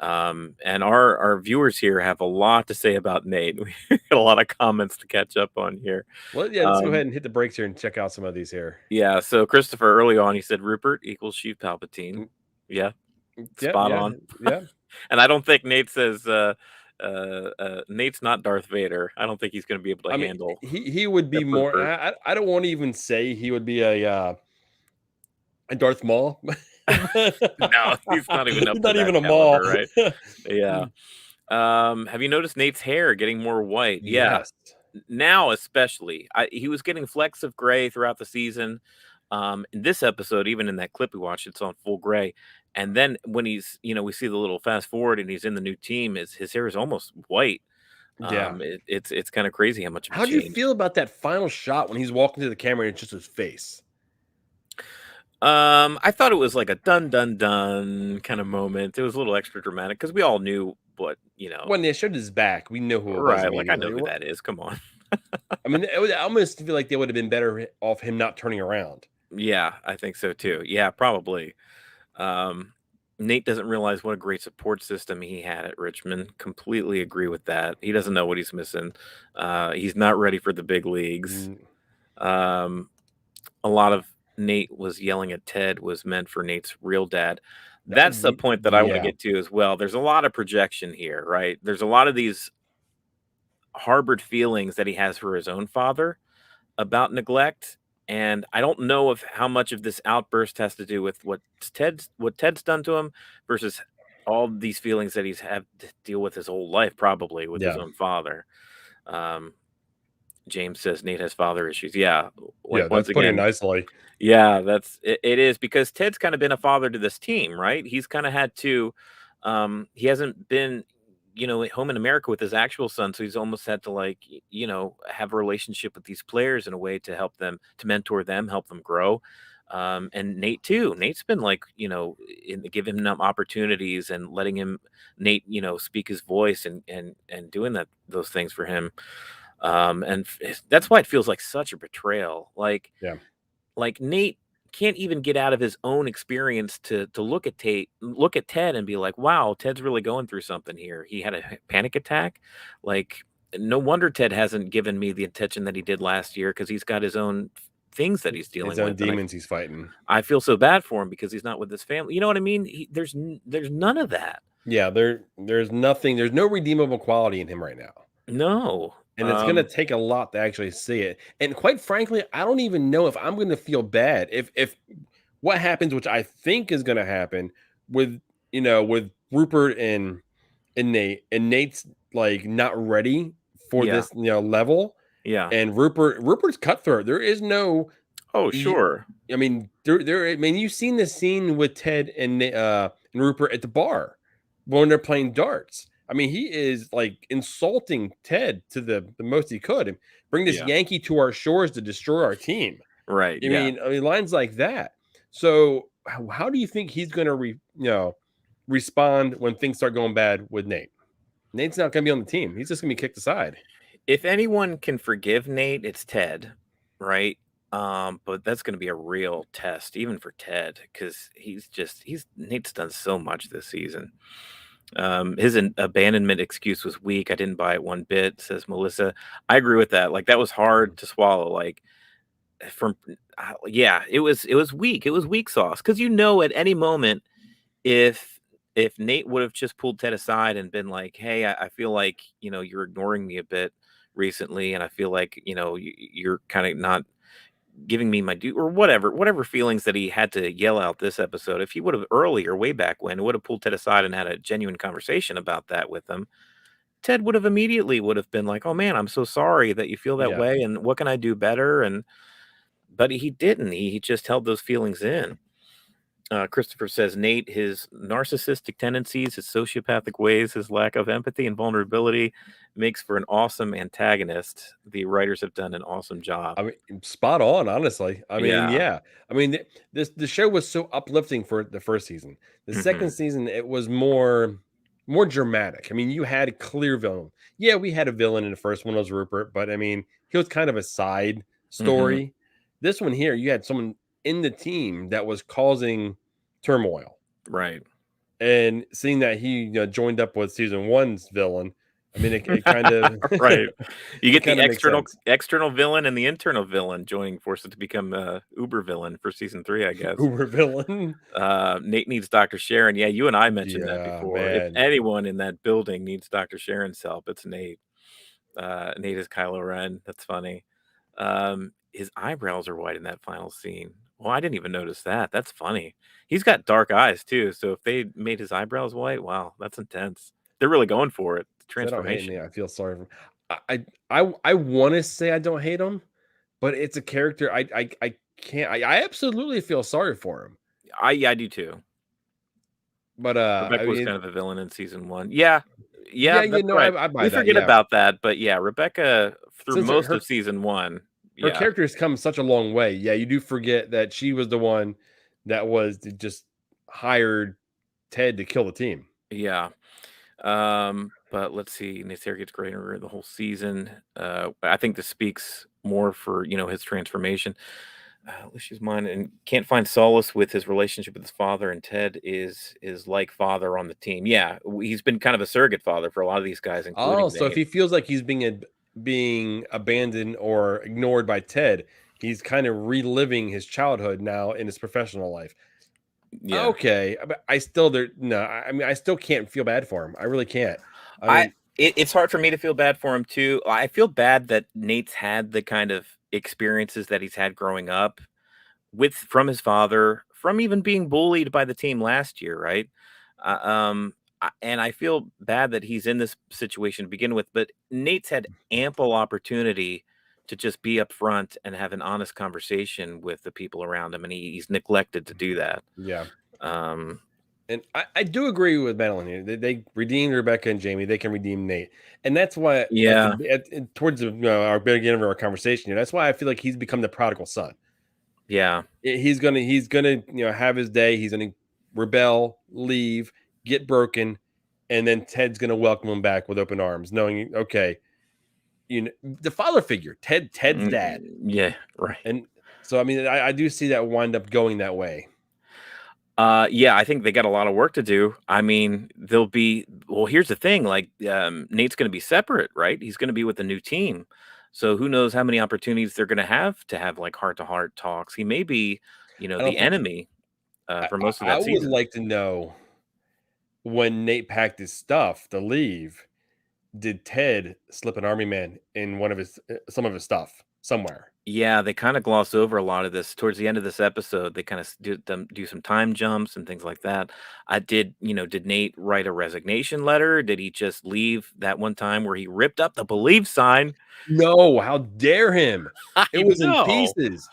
And our viewers here have a lot to say about Nate. We got a lot of comments to catch up on here. Well, yeah, let's go Um, ahead and hit the brakes here and check out some of these here. yeah, so Christopher early on, he said Rupert equals Sheev Palpatine. Mm. Yeah, Yeah, spot yeah, on. yeah. And I don't think Nate says Nate's not Darth Vader. I don't think he's going to be able to I mean, handle he would be that more. Rupert. I don't want to even say he would be a Darth Maul. No, he's not even up He's to not even that a Maul. caliber, right? Yeah. Have you noticed Nate's hair getting more white? Yeah. Yes. Now especially. He was getting flecks of gray throughout the season. In this episode, even in that clip we watched, it's on full gray. And then when he's, we see the little fast forward and he's in the new team, his hair is almost white. Yeah. It's kind of crazy how much of a How do you change. feel about that final shot when he's walking to the camera and it's just his face? I thought it was like a dun dun dun kind of moment. It was a little extra dramatic because we all knew what, When they showed his back, we know who it was. right? Like I know immediately. who that is. Come on. I mean, I almost feel like they would have been better off him not turning around. Yeah, I think so too. Yeah, probably. Nate doesn't realize what a great support system he had at Richmond. Completely agree with that. He doesn't know what he's missing. He's not ready for the big leagues. A lot of Nate was yelling at Ted was meant for Nate's real dad. That's the point that I want to get to as well. There's a lot of projection here, right? There's a lot of these harbored feelings that he has for his own father about neglect. And I don't know if how much of this outburst has to do with what Ted's done to him versus all these feelings that he's had to deal with his whole life, probably with his Yeah. own father. James says Nate has father issues. Yeah. Yeah, Once that's putting it again, nicely. yeah, it is because Ted's kind of been a father to this team, right? He's kind of had to he hasn't been, at home in America with his actual son, so he's almost had to have a relationship with these players in a way to help them, to mentor them, help them grow. And Nate too. Nate's been giving him opportunities and letting him Nate, speak his voice and doing those things for him. That's why it feels like such a betrayal. Yeah. Like Nate can't even get out of his own experience to look at Ted and be like, wow, Ted's really going through something here. He had a panic attack. Like, no wonder Ted hasn't given me the attention that he did last year because he's got his own things that he's dealing His own with. And demons he's fighting. I feel so bad for him because he's not with his family. You know what I mean? There's none of that. Yeah, there's nothing. There's no redeemable quality in him right now. No. And it's going to take a lot to actually see it. And quite frankly, I don't even know if I'm going to feel bad if what happens, which I think is going to happen with Rupert and Nate, and Nate's like not ready for this level. Yeah. And Rupert's cutthroat. There is no. Oh, sure. I mean, you've seen the scene with Ted and Rupert at the bar when they're playing darts. I mean, he is like insulting Ted to the most he could, and bring this Yankee to our shores to destroy our team. Right. I mean, lines like that. So, how do you think he's going to respond when things start going bad with Nate? Nate's not going to be on the team. He's just going to be kicked aside. If anyone can forgive Nate, it's Ted, right? But that's going to be a real test, even for Ted, because Nate's done so much this season. His abandonment excuse was weak. I didn't buy it one bit, says Melissa. I agree with that. Like, that was hard to swallow. Like, it was weak. It was weak sauce. Because at any moment, if Nate would have just pulled Ted aside and been like, hey, I feel like, you're ignoring me a bit recently, and I feel like, you're kind of not giving me my due, or whatever feelings that he had to yell out this episode. If he would have earlier, way back when, would have pulled Ted aside and had a genuine conversation about that with him, Ted would have been like, oh man, I'm so sorry that you feel that way, and what can I do better? But he didn't. He just held those feelings in. Christopher says Nate, his narcissistic tendencies, his sociopathic ways, his lack of empathy and vulnerability makes for an awesome antagonist. The writers have done an awesome job. I mean, spot on, honestly. I mean, the show was so uplifting for the first season. The second season, it was more dramatic. I mean, you had a clear villain. Yeah, we had a villain in the first one, was Rupert, but I mean, he was kind of a side story. This one here, you had someone in the team that was causing turmoil. Right. and seeing that he joined up with season 1's villain, I mean, it kind of Right. You it get the kind of makes sense. external villain and the internal villain joining forces to become Uber villain for season 3, I guess. Uber villain. Nate needs Dr. Sharon. Yeah, you and I mentioned that Yeah, before. If man. anyone in that building needs Dr. Sharon's help, it's Nate. Nate is Kylo Ren. That's funny. His eyebrows are white in that final scene. Well, I didn't even notice that. That's funny. He's got dark eyes too. So if they made his eyebrows white, wow, that's intense. They're really going for it. So I don't hate Nate. Transformation. I feel sorry for him. I want to say I don't hate him, but it's a character I can't. I absolutely feel sorry for him. I do too. But Rebecca I was mean, kind of a villain in season 1. Yeah. yeah, Yeah, that's right. I buy We that. forget Yeah, about that, but yeah, Rebecca through since most of season 1. her Yeah. character has come such a long way. Yeah, you do forget that she was the one that was just hired Ted to kill the team. Yeah. But let's see. Nacer gets greater the whole season. I think this speaks more for his transformation. Lucius mine and can't find solace with his relationship with his father, and Ted is like father on the team. Yeah, he's been kind of a surrogate father for a lot of these guys, Oh, including so if Nate. he feels like he's being abandoned or ignored by Ted, he's kind of reliving his childhood now in his professional life. Yeah, Okay, but I still I mean, I still can't feel bad for him. I really can't. I I mean, it's hard for me to feel bad for him too. I feel bad that Nate's had the kind of experiences that he's had growing up from his father, from even being bullied by the team last year, right? And I feel bad that he's in this situation to begin with, but Nate's had ample opportunity to just be upfront and have an honest conversation with the people around him, and he's neglected to do that. yeah. Um, And I do agree with Madeline here. They redeemed Rebecca and Jamie. They can redeem Nate, and that's why yeah, towards our beginning of our conversation here, that's why I feel like he's become the prodigal son. yeah. He's gonna have his day. He's gonna rebel, leave, get broken, and then Ted's gonna welcome him back with open arms, knowing okay, the father figure, Ted's dad, Yeah, right. and so I mean I do see that wind up going that way. Yeah, I think they got a lot of work to do. I mean, here's the thing, like, Nate's gonna be separate, right? He's gonna be with the new team. So who knows how many opportunities they're gonna have to have, like, heart-to-heart talks. He may be, I don't the think enemy, for most of I that would season. like to know when Nate packed his stuff to leave. Did Ted slip an army man in one of his some of his stuff somewhere? Yeah, they kinda gloss over a lot of this. Towards the end of this episode, they kinda do some time jumps and things like that. Did Nate write a resignation letter? Did he just leave that one time where he ripped up the believe sign? No, how dare him? I It was in know. pieces.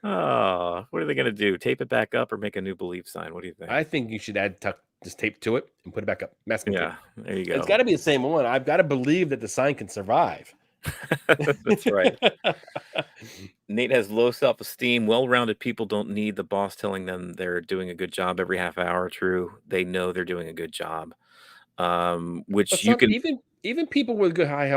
Oh, what are they gonna do? Tape it back up or make a new belief sign? What do you think? I think you should add just tape to it and put it back up. Masking tape. Yeah, there you It's go. got to be the same one. I've got to believe that the sign can survive. That's right. Nate has low self-esteem. Well-rounded people don't need the boss telling them they're doing a good job every half hour. True, they know they're doing a good job. But Which you some can, even people with good high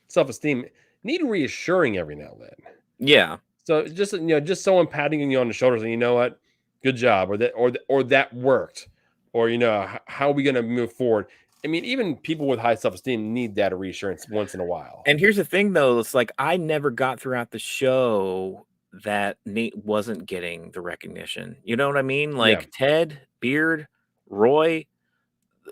self-esteem need reassuring every now and then. yeah, So just someone patting you on the shoulders and you know what, good job, or that worked, or how are we going to move forward? I mean, even people with high self-esteem need that reassurance once in a while. and here's the thing, though. It's like I never got throughout the show that Nate wasn't getting the recognition. You know what I mean? Yeah. Like Ted, Beard, Roy,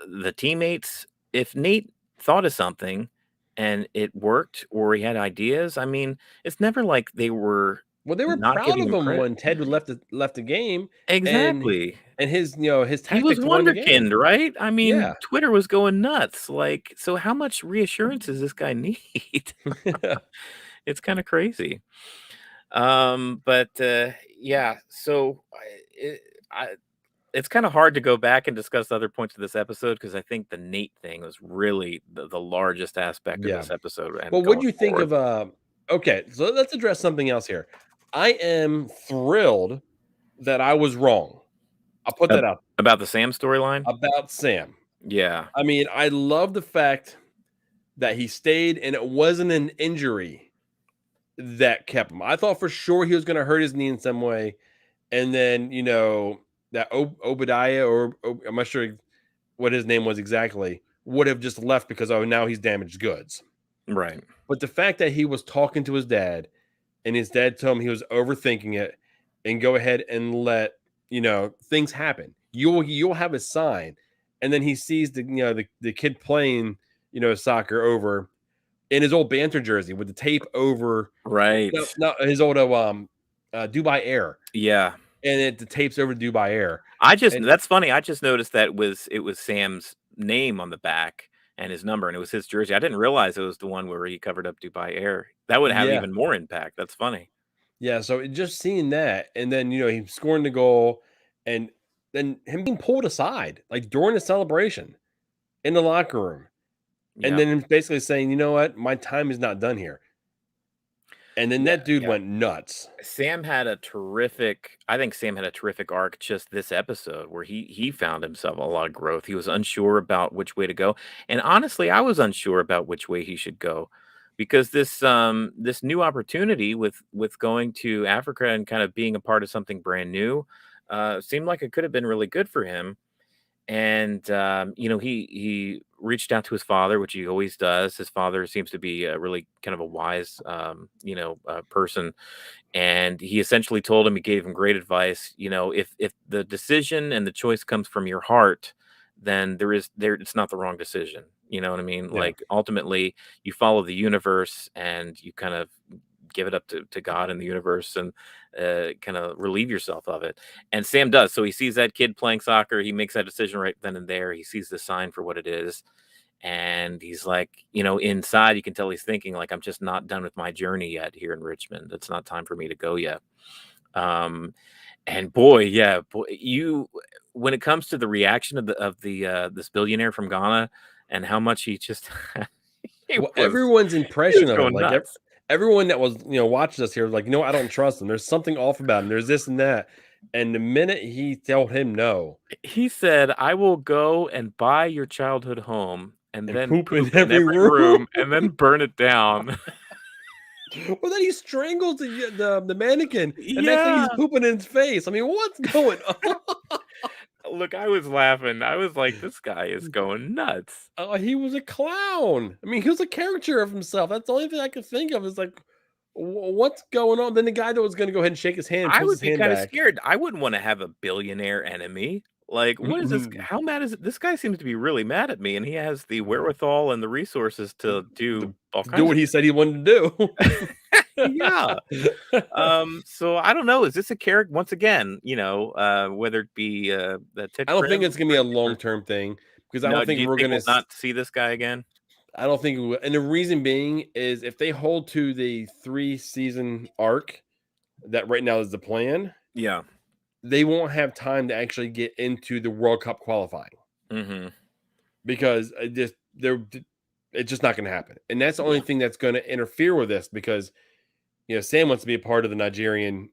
the teammates. If Nate thought of something and it worked, or he had ideas, I mean, it's never like they were Well, they were not proud giving of him him credit. when Ted left the game, and Exactly. his He was tactics won the game. wonderkind, right? I mean, Yeah. Twitter was going nuts. Like, so how much reassurance does this guy need? It's kind of crazy. But yeah, so I it's kind of hard to go back and discuss other points of this episode because I think the Nate thing was really the largest aspect of Yeah. this episode. And Well, what going do you think forward. of okay, so let's address something else here. I am thrilled that I was wrong. I'll put that out About the Sam storyline? about Sam. Yeah. I mean, I love the fact that he stayed and it wasn't an injury that kept him. I thought for sure he was going to hurt his knee in some way. And then, Obadiah, or I'm not sure what his name was exactly, would have just left because now he's damaged goods. Right. But the fact that he was talking to his dad, and his dad told him he was overthinking it, and go ahead and let things happen. You'll have a sign, and then he sees the kid playing soccer over in his old banter jersey with the tape over, Right. no his old Dubai Air, Yeah. and the tapes over Dubai Air. And That's funny. I just noticed that it was Sam's name on the back and his number, and it was his jersey. I didn't realize it was the one where he covered up Dubai Air. That would have yeah, even more impact. That's funny. yeah. So just seeing that, and then him scoring the goal, and then him being pulled aside like during the celebration in the locker room. And Yeah. then him basically saying, you know what, my time is not done here. And then that dude went nuts. I think Sam had a terrific arc just this episode where he found himself a lot of growth. He was unsure about which way to go. And honestly, I was unsure about which way he should go because this new opportunity with going to Africa and kind of being a part of something brand new seemed like it could have been really good for him. And he reached out to his father, which he always does. His father seems to be a really kind of a wise person, and he essentially told him, he gave him great advice. If the decision and the choice comes from your heart, then it's not the wrong decision. You know what I mean? Yeah. Like ultimately you follow the universe and you kind of give it up to God and the universe, and kind of relieve yourself of it. And Sam does. So he sees that kid playing soccer. He makes that decision right then and there. He sees the sign for what it is. And he's like, inside you can tell he's thinking like, I'm just not done with my journey yet here in Richmond. It's not time for me to go yet. And boy, when it comes to the reaction of the this billionaire from Ghana and how much he just Everyone's impression of him, going like nuts. everyone that was watching us here was like, I don't trust him. There's something off about him. There's this and that. And the minute he told him no, He said, I will go and buy your childhood home and then poop in poop in every every room. room and then burn it down. Well, then he strangles the mannequin, and next thing Yeah. he's pooping in his face. I mean, what's going on? Look, I was laughing. I was like, this guy is going nuts. Oh, he was a clown. I mean, he was a caricature of himself. That's the only thing I could think of is like, what's going on? Then the guy that was going to go ahead and shake his hand, I pulls would his be hand kind of back. scared. I wouldn't want to have a billionaire enemy. Like, what is this? How mad is it? This guy seems to be really mad at me, and he has the wherewithal and the resources to do all Do kinds what of he said he wanted to do. yeah. So I don't know. Is this a character once again? Whether it be the Ted I don't think Krim it's going to be a or- long-term thing because I No, don't do think you we're think going we'll to. not see this guy again? I don't think we will. And the reason being is if they hold to the 3-season arc that right now is the plan, Yeah. they won't have time to actually get into the World Cup qualifying Mm-hmm. because it's just not going to happen. And that's the only thing that's going to interfere with this because Sam wants to be a part of the Nigerian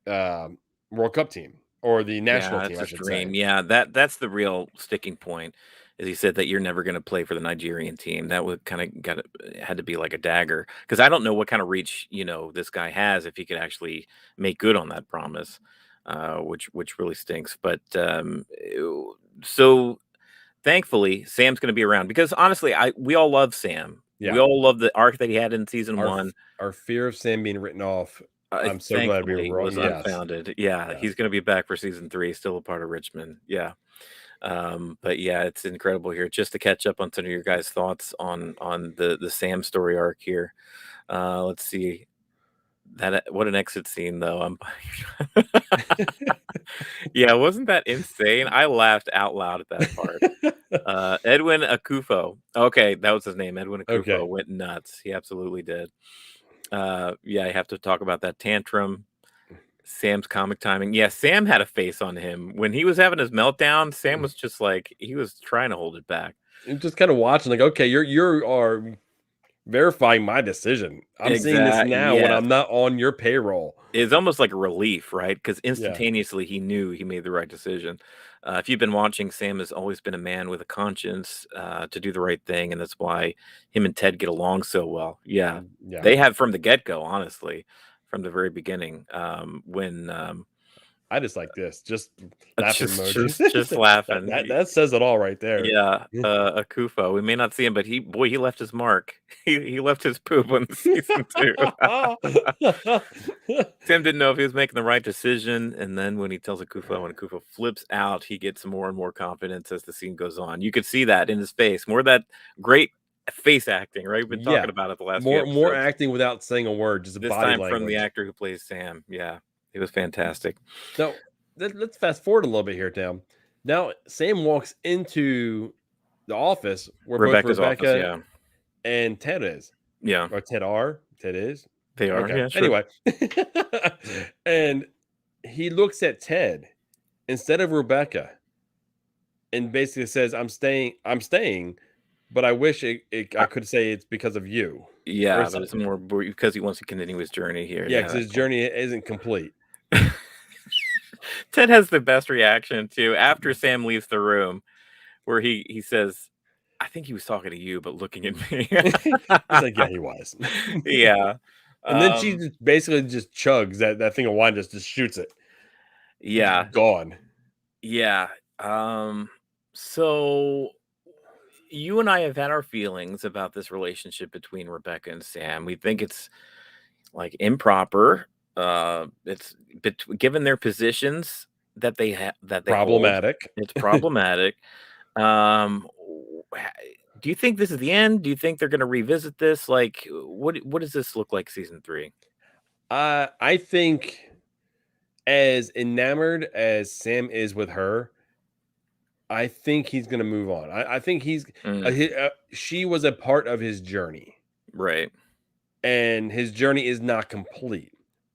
World Cup team or the national Yeah, team, that's I his should dream. say. Yeah, that's the real sticking point. Is he said that you're never going to play for the Nigerian team. That would kind of had to be like a dagger because I don't know what kind of reach this guy has if he could actually make good on that promise, which really stinks. But so thankfully Sam's going to be around because honestly, we all love Sam. Yeah. We all love the arc that he had in season Our, one. our fear of Sam being written off. I'm so glad we were Thankfully wrong. was Yes. unfounded. Yeah, he's going to be back for season 3, still a part of Richmond. Yeah. But yeah, it's incredible here. Just to catch up on some of your guys' thoughts on the Sam story arc here. Let's see. What an exit scene though. Yeah, wasn't that insane? I laughed out loud at that part. Edwin Akufo. Okay, that was his name. Edwin Akufo Okay. went nuts. He absolutely did. Yeah, I have to talk about that tantrum. Sam's comic timing. Yeah, Sam had a face on him. When he was having his meltdown, Sam was just like, he was trying to hold it back. I'm just kind of watching, like, okay, you are verifying my decision. I'm seeing this now when I'm not on your payroll. It's almost like a relief, right? Because instantaneously he knew he made the right decision. If you've been watching, Sam has always been a man with a conscience to do the right thing, and that's why him and Ted get along so well. Yeah. They have from the get-go, honestly, from the very beginning. When I just like this. Just laughing Just emojis. just laughing. That says it all right there. Yeah, Akufo. We may not see him, but he left his mark. He left his poop on season 2. Tim didn't know if he was making the right decision, and then when he tells Akufo, when Akufo flips out, he gets more and more confidence as the scene goes on. You could see that in his face. More of that great face acting, right? We've been talking about it the last few more episodes. acting without saying a word, just This body time language. from the actor who plays Sam. Yeah, it was fantastic. So let's fast forward a little bit here, Tim. Now Sam walks into the office where Rebecca's both Rebecca office, yeah. and Ted is. Yeah. Or Ted is. They are, Okay. yeah, sure. Anyway. And he looks at Ted instead of Rebecca and basically says, I'm staying, but I wish I could say it's because of you. Yeah, but it's more because he wants to continue his journey here. Yeah, because his journey isn't complete. Ted has the best reaction too after Sam leaves the room, where he says, "I think he was talking to you, but looking at me." He's like, "Yeah, he was." Yeah, and then she just basically just chugs that thing of wine, just shoots it. Yeah, it's gone. Yeah. So you and I have had our feelings about this relationship between Rebecca and Sam. We think it's like improper. It's given their positions that they have that they problematic. Hold, it's problematic. Do you think this is the end? Do you think they're going to revisit this? Like, what does this look like season 3? I think as enamored as Sam is with her, I think he's going to move on. I think she was a part of his journey. Right. And his journey is not complete.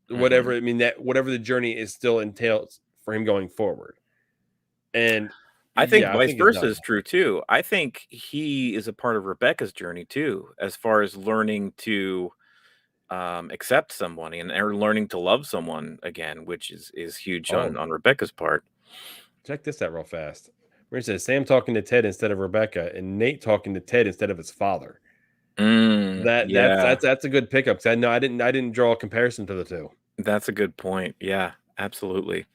Whatever, I mean, that whatever the journey is still entails for him going forward. And I think vice versa is true too. I think he is a part of Rebecca's journey too, as far as learning to accept someone and or learning to love someone again, which is huge on Rebecca's part. Check this out real fast. Where it says Sam talking to Ted instead of Rebecca, and Nate talking to Ted instead of his father. That's a good pickup. I didn't draw a comparison to the two. That's a good point. Yeah, absolutely.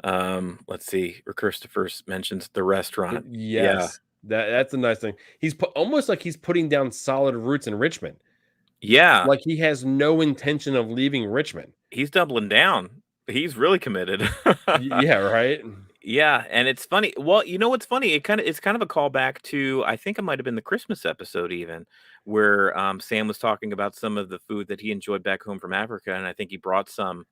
Let's see. Christopher mentions the restaurant. Yes, that's a nice thing. He's almost like he's putting down solid roots in Richmond. Yeah, like he has no intention of leaving Richmond. He's doubling down. He's really committed. Yeah, right. Yeah, and it's funny. Well, you know what's funny? It's kind of a callback to, I think it might have been the Christmas episode even, where Sam was talking about some of the food that he enjoyed back home from Africa, and I think he brought some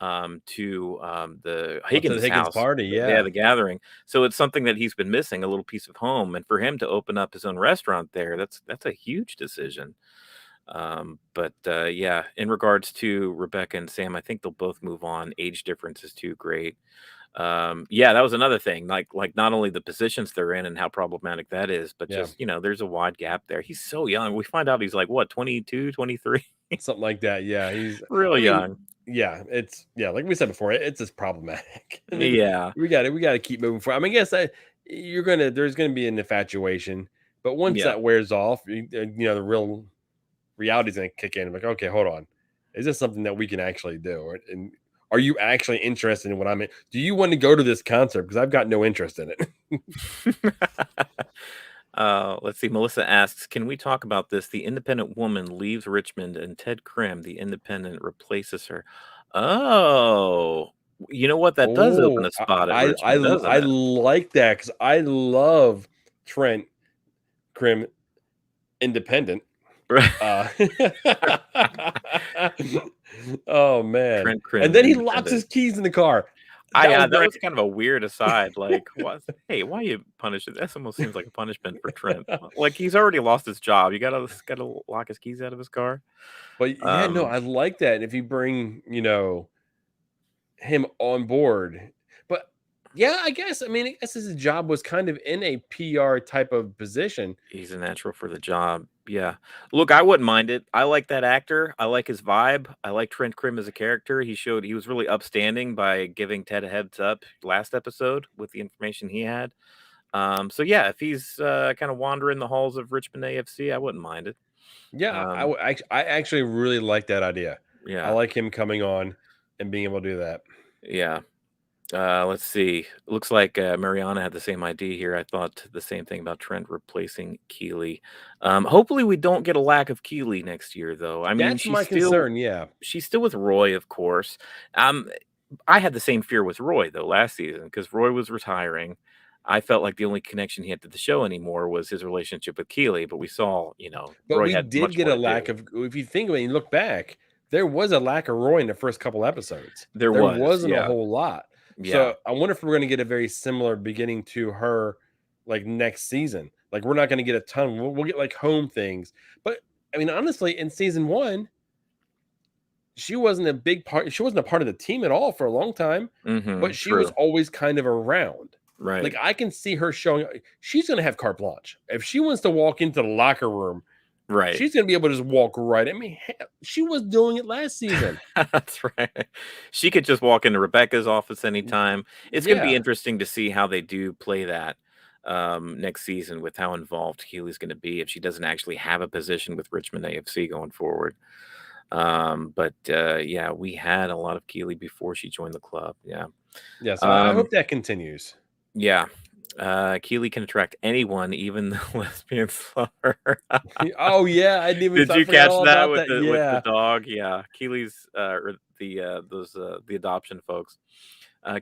to the Higgins house party. Yeah, the gathering. So it's something that he's been missing, a little piece of home, and for him to open up his own restaurant there, that's a huge decision. But yeah, in regards to Rebecca and Sam, I think they'll both move on. Age difference is too great. Yeah, that was another thing, like not only the positions they're in and how problematic that is, but just, there's a wide gap there. He's so young. We find out he's like, what, 22, 23? Something like that. Yeah, he's really young. Yeah, like we said before, it's just problematic. Yeah, we got to keep moving forward. I mean, I guess there's gonna be an infatuation, but once that wears off, the real reality's gonna kick in. Like, okay, hold on, is this something that we can actually do? And are you actually interested in what I'm in? Do you want to go to this concert? Because I've got no interest in it. Let's see. Melissa asks, can we talk about this? The independent woman leaves Richmond and Ted Krim, the independent, replaces her. Oh, you know what? That does open a spot at Richmond, doesn't it? I like that because I love Trent Krim independent. Oh man! Trent Krim and then he locks his keys in the car. That was kind of a weird aside. Like, what? Hey, why you punish it? That almost seems like a punishment for Trent. Like, he's already lost his job. You gotta lock his keys out of his car. But yeah, no, I like that. And if you bring him on board, but yeah, I guess his job was kind of in a PR type of position. He's a natural for the job. Yeah. Look, I wouldn't mind it. I like that actor. I like his vibe. I like Trent Krim as a character. He was really upstanding by giving Ted a heads up last episode with the information he had. So yeah, if he's kind of wandering the halls of Richmond AFC, I wouldn't mind it. Yeah, I actually really like that idea. Yeah. I like him coming on and being able to do that. Yeah. Let's see. Looks like Mariana had the same idea here. I thought the same thing about Trent replacing Keeley. Hopefully, we don't get a lack of Keeley next year, though. I mean, That's my concern. Yeah. she's still with Roy, of course. Um, I had the same fear with Roy though last season because Roy was retiring. I felt like the only connection he had to the show anymore was his relationship with Keeley, but we saw, But Roy we had did much get more a to lack do. of, if you think about it, you look back, there was a lack of Roy in the first couple episodes. There There was, wasn't a yeah. whole lot. Yeah. So I wonder if we're going to get a very similar beginning to her like next season. Like we're not going to get a ton. We'll get like home things. But I mean, honestly, in season 1, she wasn't a big part. She wasn't a part of the team at all for a long time, but she was True. always kind of around. Right. Like I can see her showing. She's going to have carte blanche if she wants to walk into the locker room. Right. She's going to be able to just walk right. I mean, hell, she was doing it last season. That's right. She could just walk into Rebecca's office anytime. It's going to be interesting to see how they do play that next season with how involved Keely's going to be if she doesn't actually have a position with Richmond AFC going forward. But yeah, we had a lot of Keeley before she joined the club. Yeah. Yeah. So I hope that continues. Yeah. Keeley can attract anyone, even the lesbians love her. Oh yeah, I didn't even. Did you catch that with the Yeah. dog? Yeah, Keeley's or the adoption folks.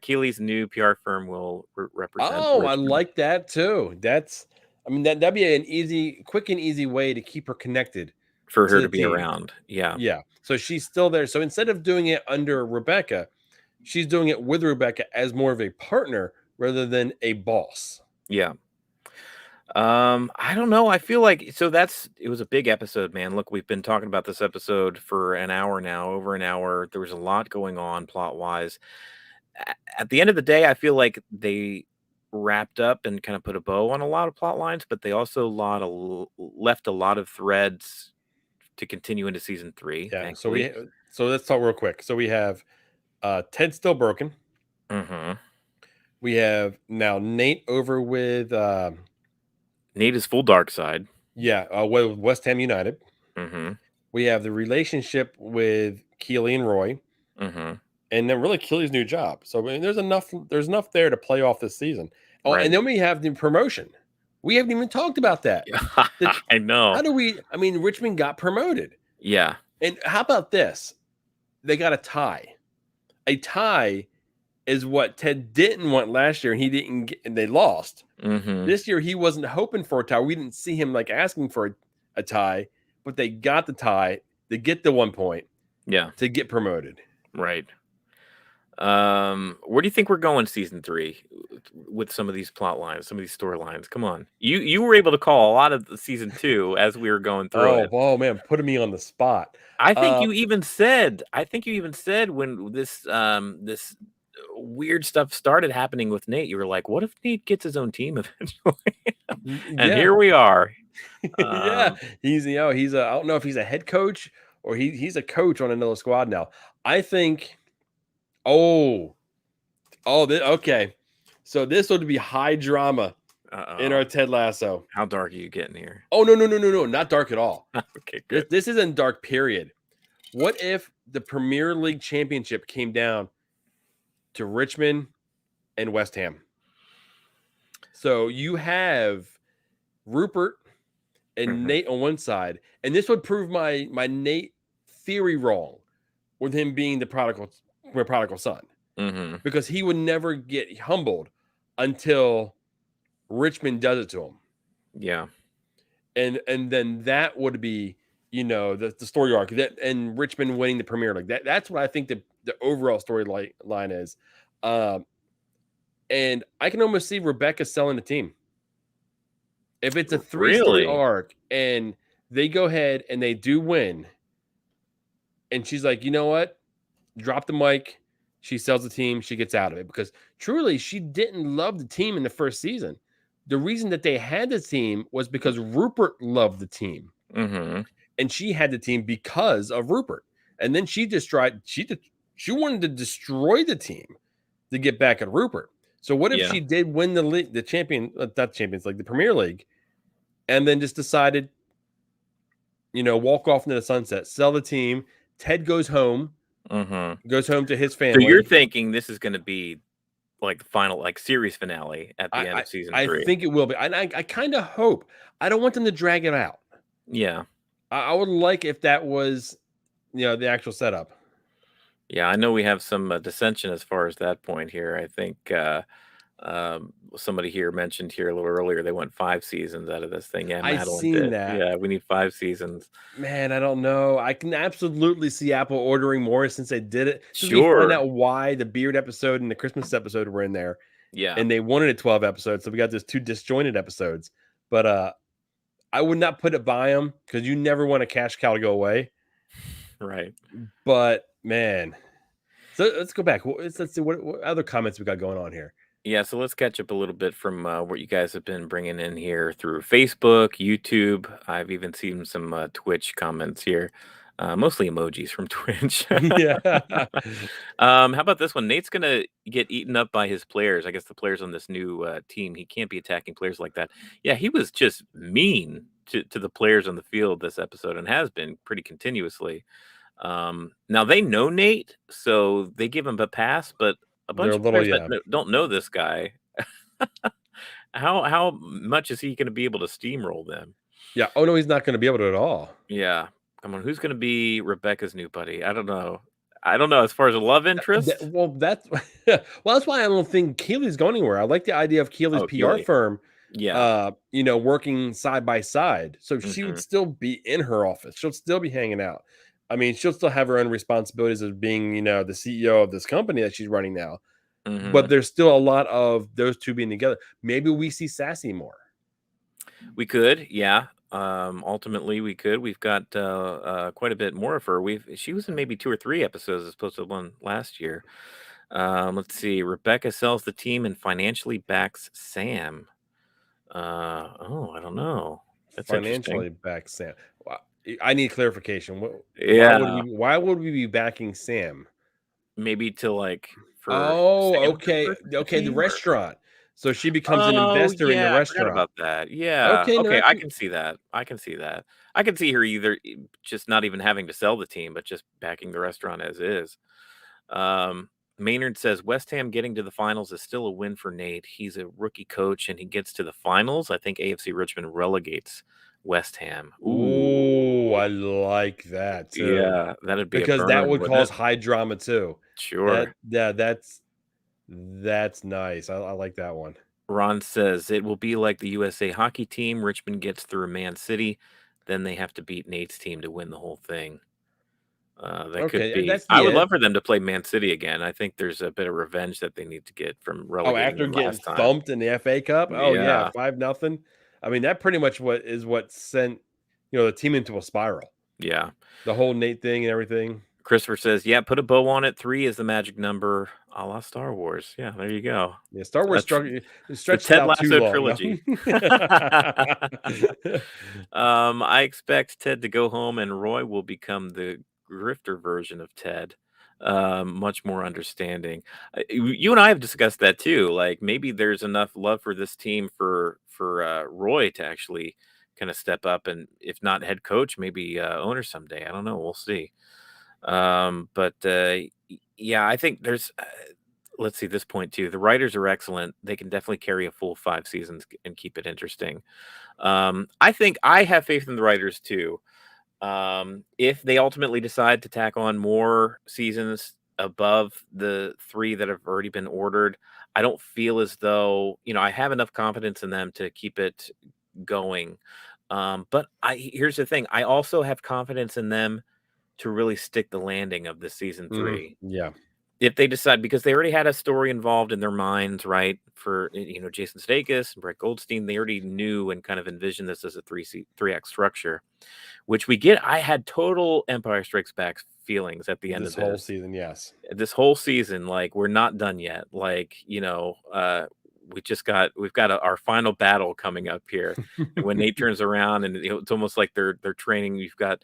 Keeley's new PR firm will represent. Oh, I Richmond. like that too. That's, I mean, that'd be an quick and easy way to keep her connected for her to to the be team. around. Yeah. Yeah. So she's still there. So instead of doing it under Rebecca, she's doing it with Rebecca as more of a partner rather than a boss. Yeah. I don't know. I feel like it was a big episode, man. Look, we've been talking about this episode for an hour now, over an hour. There was a lot going on plot wise. At the end of the day, I feel like they wrapped up and kind of put a bow on a lot of plot lines, but they also left a lot of threads to continue into season 3. Yeah. Thankfully. So let's talk real quick. So we have Ted still broken. Mm-hmm. We have now Nate over with Nate is full dark side. with West Ham United. Mm-hmm. We have the relationship with Keeley and Roy. Mm-hmm. And then really Keely's new job. So I mean, there's enough there to play off this season. Oh, Right. and then we have the promotion. We haven't even talked about that. I know. I mean, Richmond got promoted. Yeah. And how about this? They got a tie. A tie is what Ted didn't want last year, and he didn't get, and they lost. Mm-hmm. This year he wasn't hoping for a tie. We didn't see him like asking for a tie, but they got the tie. They get the 1 point. Yeah. To get promoted. Right. Where do you think we're going season 3 with some of these plot lines, some of these storylines? Come on. You were able to call a lot of the season 2 as we were going through it. Oh man, putting me on the spot. I think you even said when this this weird stuff started happening with Nate, you were like, what if Nate gets his own team eventually? And here we are. Yeah, he's I don't know if he's a head coach or he's a coach on another squad now. I think. Okay. So this would be high drama in our Ted Lasso. How dark are you getting here? Oh no, not dark at all. Okay, good. This isn't dark. Period. What if the Premier League championship came down to Richmond and West Ham? So you have Rupert and Nate on one side, and this would prove my Nate theory wrong, with him being the prodigal son, because he would never get humbled until Richmond does it to him. Yeah, and then that would be the story arc that and Richmond winning the Premier League. That's what I think the overall storyline is. And I can almost see Rebecca selling the team. If it's a 3-story arc and they go ahead and they do win, and she's like, you know what? Drop the mic. She sells the team. She gets out of it, because truly she didn't love the team in the first season. The reason that they had the team was because Rupert loved the team. And she had the team because of Rupert. And then she wanted to destroy the team to get back at Rupert. So what if she did win the league, the Premier League, and then just decided, walk off into the sunset, sell the team. Ted goes home, to his family. So you're thinking this is going to be like the final like series finale at the end I of season I 3. think it will be, and I kind of hope. I don't want them to drag it out. Yeah. I would like if that was, the actual setup. Yeah, I know we have some dissension as far as that point here. I think somebody here mentioned here a little earlier they want 5 seasons out of this thing. Yeah, I Madeline seen did. that. Yeah, we need 5 seasons. Man, I don't know. I can absolutely see Apple ordering more since they did it. Since we find Sure. out why the Beard episode and the Christmas episode were in there, Yeah. and they wanted it 12 episodes, so we got those 2 disjointed episodes. But I would not put it by them because you never want a cash cow to go away. Right. But man, so let's go back. Let's see what other comments we got going on here. Yeah, so let's catch up a little bit from what you guys have been bringing in here through Facebook, YouTube. I've even seen some Twitch comments here, mostly emojis from Twitch. Yeah. How about this one? Nate's gonna get eaten up by his players. I guess the players on this new team. He can't be attacking players like that. Yeah, he was just mean to the players on the field this episode, and has been pretty continuously. Now they know Nate, so they give him a pass, but a They're bunch a of little, players that yeah. don't know this guy. How much is he going to be able to steamroll them? Yeah. Oh no, he's not going to be able to at all. Yeah, come on, who's going to be Rebecca's new buddy? I don't know. I don't know as far as a love interest. That's well, that's why I don't think Keeley's going anywhere. I like the idea of Keeley's Oh, PR Keeley. firm, Yeah. working side by side. So she would Mhm. still be in her office. She'll still be hanging out. I mean, she'll still have her own responsibilities as being, the CEO of this company that she's running now. But Mhm. there's still a lot of those two being together. Maybe we see Sassy more. We could, yeah. Ultimately, we could. We've got quite a bit more of her. She was in maybe 2 or 3 episodes as opposed to one last year. Let's see. Rebecca sells the team and financially backs Sam. I don't know. That's interesting. Financially back Sam. I need clarification. Yeah, Why would we be backing Sam? maybe to for Oh, Sam to okay. purchase the Okay, the team, or restaurant. So she becomes an oh investor in the yeah, I forgot restaurant. about that. Yeah, Okay, no, okay, that I can can see that. I can see that. I can see her either just not even having to sell the team, but just backing the restaurant as is. Um, Maynard says West Ham getting to the finals is still a win for Nate. He's a rookie coach and he gets to the finals. I think AFC Richmond relegates West Ham. Ooh, I Ooh, like that too. yeah, that'd be a Because that burn, would wouldn't cause it? high drama too. Sure. That's nice. I like that one. Ron says it will be like the USA hockey team. Richmond gets through Man City, then they have to beat Nate's team to win the whole thing. That could Okay, be. that's I the would end. love for them to play Man City again. I think there's a bit of revenge that they need to get from Oh, relegating after them getting last time. thumped in the FA Cup? Oh yeah, Yeah, 5-0. I mean, that pretty much what sent, the team into a spiral. yeah. The whole Nate thing and everything. Christopher says, "Yeah, put a bow on it. 3 is the magic number, a la Star Wars." Yeah, there you go. Yeah, Star Wars That's the stretched it Ted out too Lasso long. No? trilogy. I expect Ted to go home, and Roy will become the grifter version of Ted. Much more understanding. You and I have discussed that too. Like maybe there's enough love for this team for Roy to actually kind of step up, and if not head coach, maybe owner someday. I don't know. We'll see. But yeah, I think there's. Let's see this point too. The writers are excellent. They can definitely carry a full 5 seasons and keep it interesting. I think I have faith in the writers too. If they ultimately decide to tack on more seasons above the 3 that have already been ordered, I don't feel as though I have enough confidence in them to keep it going. But here's the thing: I also have confidence in them to really stick the landing of the season 3. Yeah. If they decide, because they already had a story involved in their minds, right? For Jason Sudeikis and Brett Goldstein, they already knew and kind of envisioned this as a 3-act structure, which we get. I had total Empire Strikes Back feelings at the end This of whole this. season, yes. This whole season, like we're not done yet. Like we've got our final battle coming up here, and when Nate turns around, and it's almost like they're training. You've got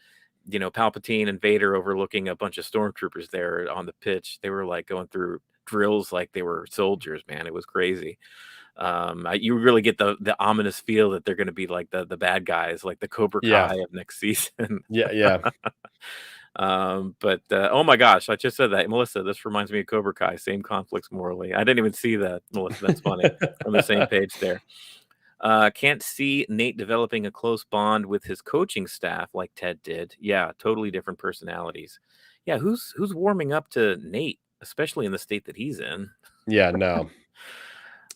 Palpatine and Vader overlooking a bunch of stormtroopers there on the pitch. They were like going through drills like they were soldiers, man. It was crazy. You really get the ominous feel that they're going to be like the bad guys, like the Cobra Yeah. Kai of next season. Yeah. But oh my gosh, I just said that, Melissa. This reminds me of Cobra Kai. Same conflicts morally. I didn't even see that, Melissa. That's funny. On the same page there. Can't see Nate developing a close bond with his coaching staff like Ted did. Yeah, totally different personalities. Yeah, who's warming up to Nate, especially in the state that he's in? Yeah, no.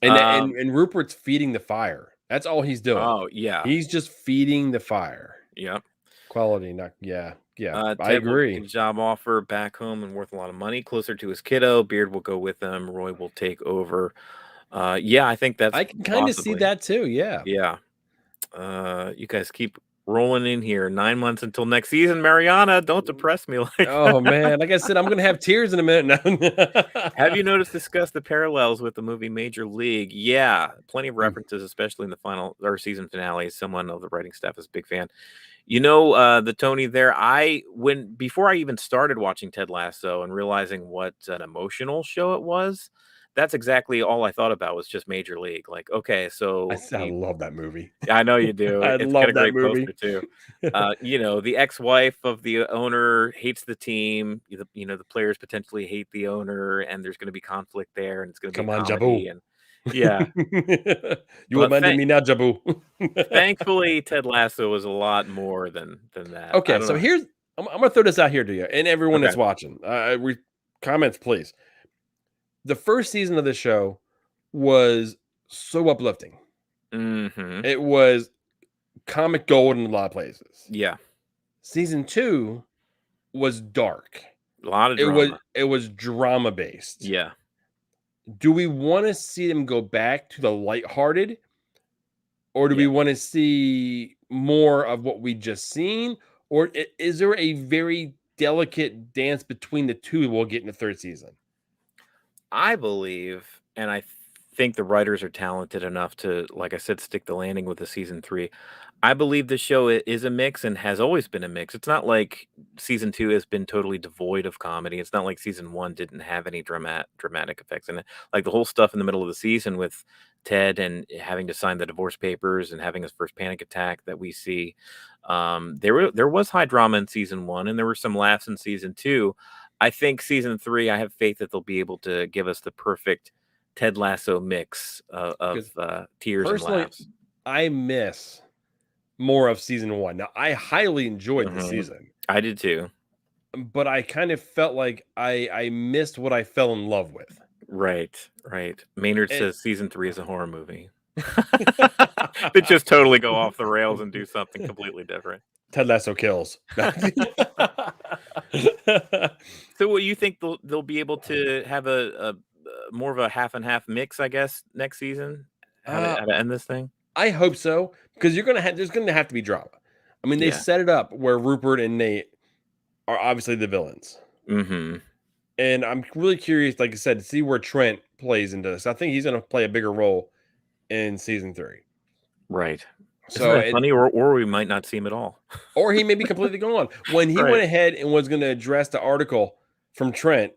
And Um, and Rupert's feeding the fire. That's all he's doing. oh yeah, He's just feeding the fire. yep. Quality, not yeah. I Ted will agree. get a job offer back home and worth a lot of money, closer to his kiddo. Beard will go with them. Roy will take over. Yeah, I think that's I can kind of see possibly. that too. Yeah. Yeah. You guys keep rolling in here. 9 months until next season. Mariana, don't depress me like Oh man, like I said, I'm gonna have tears in a minute now. Have you noticed discussed the parallels with the movie Major League? Yeah, plenty of Hmm. references, especially in the final or season finale. Someone of the writing staff is a big fan. You know, the Tony there. Before I even started watching Ted Lasso and realizing what an emotional show it was, that's exactly all I thought about was just Major League. Like, okay, so I love that movie. I know you do. I It's got a love that great movie. poster too. The ex-wife of the owner hates the team. The players potentially hate the owner, and there's going to be conflict there, and it's going to be Come on, comedy. Jabu. And yeah, You but abandoned me now, Jabu. thankfully, Ted Lasso was a lot more than that. I Okay, don't so know. I'm gonna throw this out here to you and everyone Okay. that's watching. Comments, please. The first season of the show was so uplifting. Mm-hmm. It was comic gold in a lot of places. Yeah, Season 2 was dark. a lot of drama. It was drama based. Yeah. Do we want to see them go back to the lighthearted, or do we want to see more of what we just seen, or is there a very delicate dance between the two we'll get in the third season? I believe, and I think the writers are talented enough to, like I said, stick the landing with the season 3. I believe the show is a mix and has always been a mix. It's not like season 2 has been totally devoid of comedy. It's not like season 1 didn't have any dramatic effects in it. Like the whole stuff in the middle of the season with Ted and having to sign the divorce papers and having his first panic attack that we see. There was high drama in season 1, and there were some laughs in season 2. I think season 3, I have faith that they'll be able to give us the perfect Ted Lasso mix of tears and Personally, laughs. I miss more of season 1. Now, I highly enjoyed the Mhm. season, I did too. but I kind of felt like I missed what I fell in love with. Right. Maynard And- says season 3 is a horror movie. They just totally go off the rails and do something completely different. Ted Lasso kills. So, what you think they'll be able to have a more of a half and half mix, I guess, next season? How to end this thing? I hope so, because there's gonna have to be drama. I mean, they Yeah. set it up where Rupert and Nate are obviously the villains. Mm-hmm. And I'm really curious, like I said, to see where Trent plays into this. I think he's going to play a bigger role in season 3. Right. So, Isn't that funny? Or we might not see him at all. or he may be completely gone. When he Right. went ahead and was going to address the article from Trent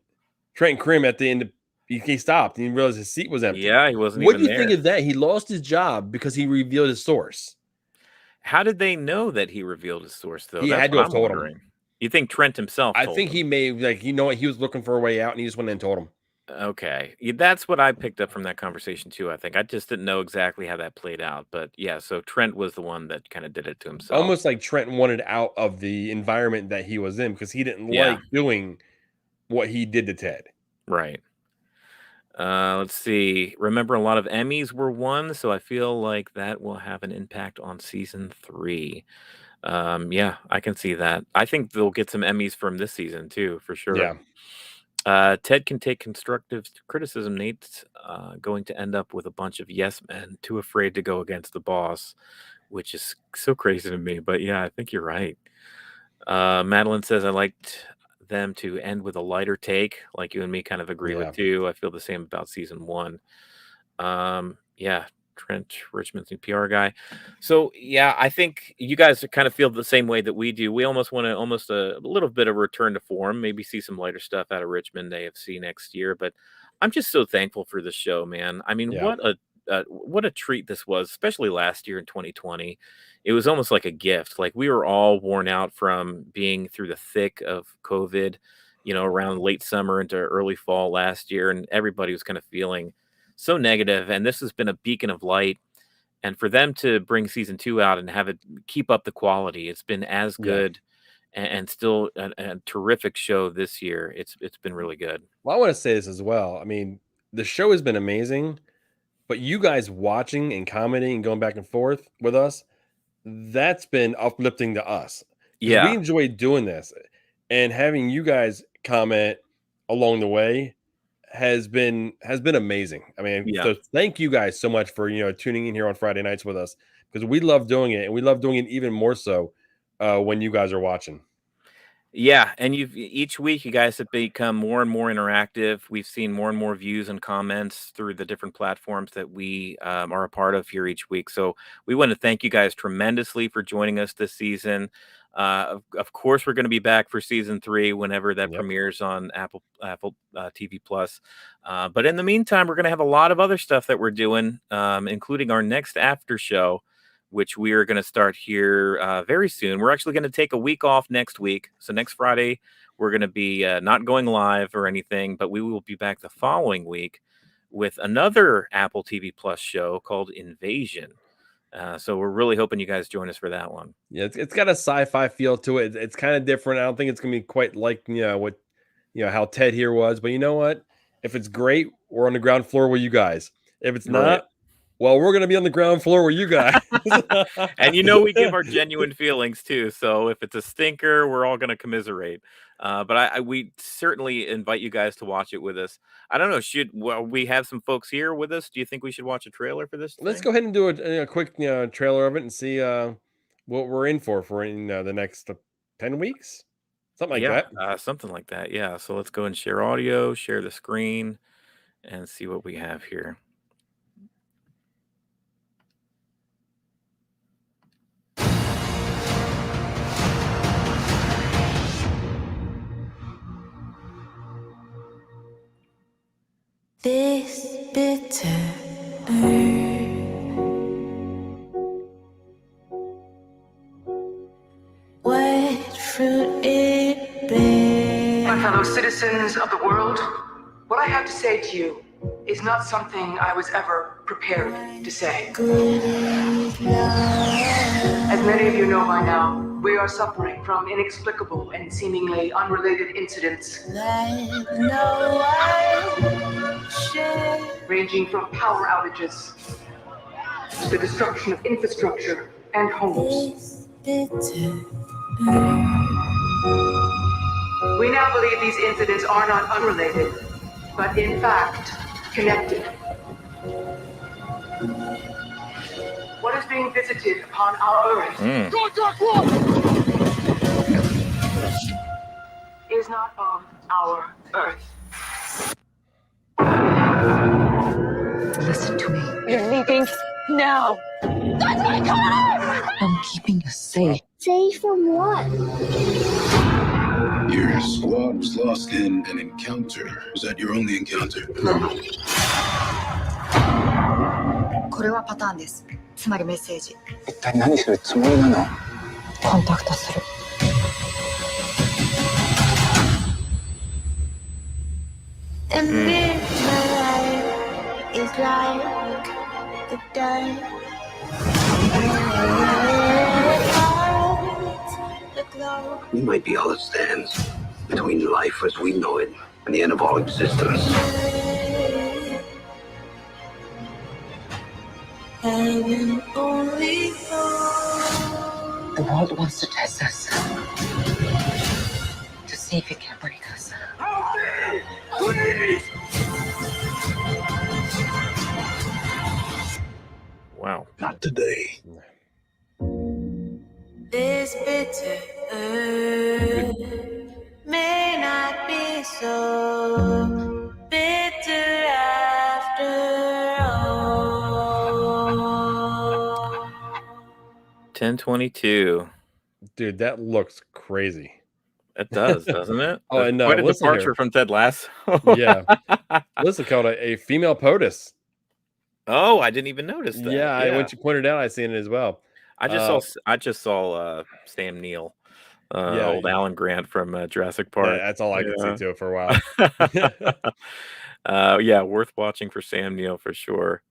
and Krim at the end, he stopped and he realized his seat was empty. Yeah, he wasn't What even do you there. think of that? He lost his job because he revealed his source. How did they know that he revealed his source, though? He That's had to what have I'm told him. wondering. You think Trent himself I told think him? he may, like, he was looking for a way out and he just went in and told him. Okay. Yeah, that's what I picked up from that conversation, too, I think. I just didn't know exactly how that played out. But yeah, so Trent was the one that kind of did it to himself. Almost like Trent wanted out of the environment that he was in because he didn't Yeah. like doing what he did to Ted. Right. Let's see. Remember, a lot of Emmys were won, so I feel like that will have an impact on season 3. Yeah, I can see that. I think they'll get some Emmys from this season, too, for sure. Yeah. Ted can take constructive criticism. Nate's going to end up with a bunch of yes men too afraid to go against the boss, which is so crazy to me. But yeah, I think you're right. Madeline says, I liked them to end with a lighter take, like you and me kind of agree Yeah. with too. I feel the same about season 1. Yeah, Trent Richmond's new PR guy. So yeah, I think you guys kind of feel the same way that we do. We almost want a little bit of return to form, maybe see some lighter stuff out of Richmond AFC next year. But I'm just so thankful for this show, man. I mean, Yeah. what a what a treat this was, especially last year in 2020. It was almost like a gift. Like we were all worn out from being through the thick of COVID, around late summer into early fall last year, and everybody was kind of feeling so negative. And this has been a beacon of light. And for them to bring season 2 out and have it keep up the quality, it's been as Yeah. good and still a terrific show this year. It's been really good. Well, I want to say this as well. I mean, the show has been amazing, but you guys watching and commenting and going back and forth with us, that's been uplifting to us because we Yeah. enjoy doing this, and having you guys comment along the way has been amazing. I mean, Yeah. so thank you guys so much for tuning in here on Friday nights with us, because we love doing it, and we love doing it even more so when you guys are watching. Yeah, and each week you guys have become more and more interactive. We've seen more and more views and comments through the different platforms that we are a part of here each week. So we want to thank you guys tremendously for joining us this season. Of course, we're going to be back for season 3 whenever that Yep. premieres on Apple TV Plus. But in the meantime, we're going to have a lot of other stuff that we're doing, including our next after show, which we are going to start here very soon. We're actually going to take a week off next week. So next Friday, we're going to be not going live or anything, but we will be back the following week with another Apple TV Plus show called Invasion. So we're really hoping you guys join us for that one. Yeah, it's got a sci-fi feel to it. It's kind of different. I don't think it's gonna be quite like what how Ted here was, but you know what? If it's great, we're on the ground floor with you guys. If it's Right. not, well, we're gonna be on the ground floor with you guys. And we give our genuine feelings too. So if it's a stinker, we're all going to commiserate. But we certainly invite you guys to watch it with us. I don't know. Should we have some folks here with us? Do you think we should watch a trailer for this? Let's thing? go ahead and do a quick trailer of it and see what we're in for in the next 10 weeks, something like that. Something like that. Yeah. So let's go and share audio, share the screen, and see what we have here. This bitter earth, what fruit it bears. My fellow citizens of the world, what I have to say to you is not something I was ever prepared to say. Good love. As many of you know by now, we are suffering from inexplicable and seemingly unrelated incidents, Like no one should. ranging from power outages to the destruction of infrastructure and homes. This bitter We now believe these incidents are not unrelated, but in fact connected. What is being visited upon our Earth is not of our Earth. Listen to me. You're leaving now. That's my car! I'm keeping you safe. Safe from what? Your squad was lost in an encounter. Was that your only encounter? これはパターンです。つまりメッセージ。一体何するつもりなの？コンタクトする。And midnight is like the dark. The glow. We might be all that stands between life as we know it and the end of all existence. Heaven only knows. The world wants to test us. To see if it can break us. Wow. Not today. This bitter earth may not be so bitter after all. 10:22. Dude, that looks crazy. It does, doesn't it? Oh, That's and, quite a listen departure here. from Ted Lasso. Yeah. This is called a female POTUS. Oh, I didn't even notice that. Yeah, Yeah. when you pointed out, I seen it as well. I just saw Sam Neill, Yeah, old Alan Grant from Jurassic Park. that's all I could see Yeah. too for a while. Yeah, worth watching for Sam Neill for sure.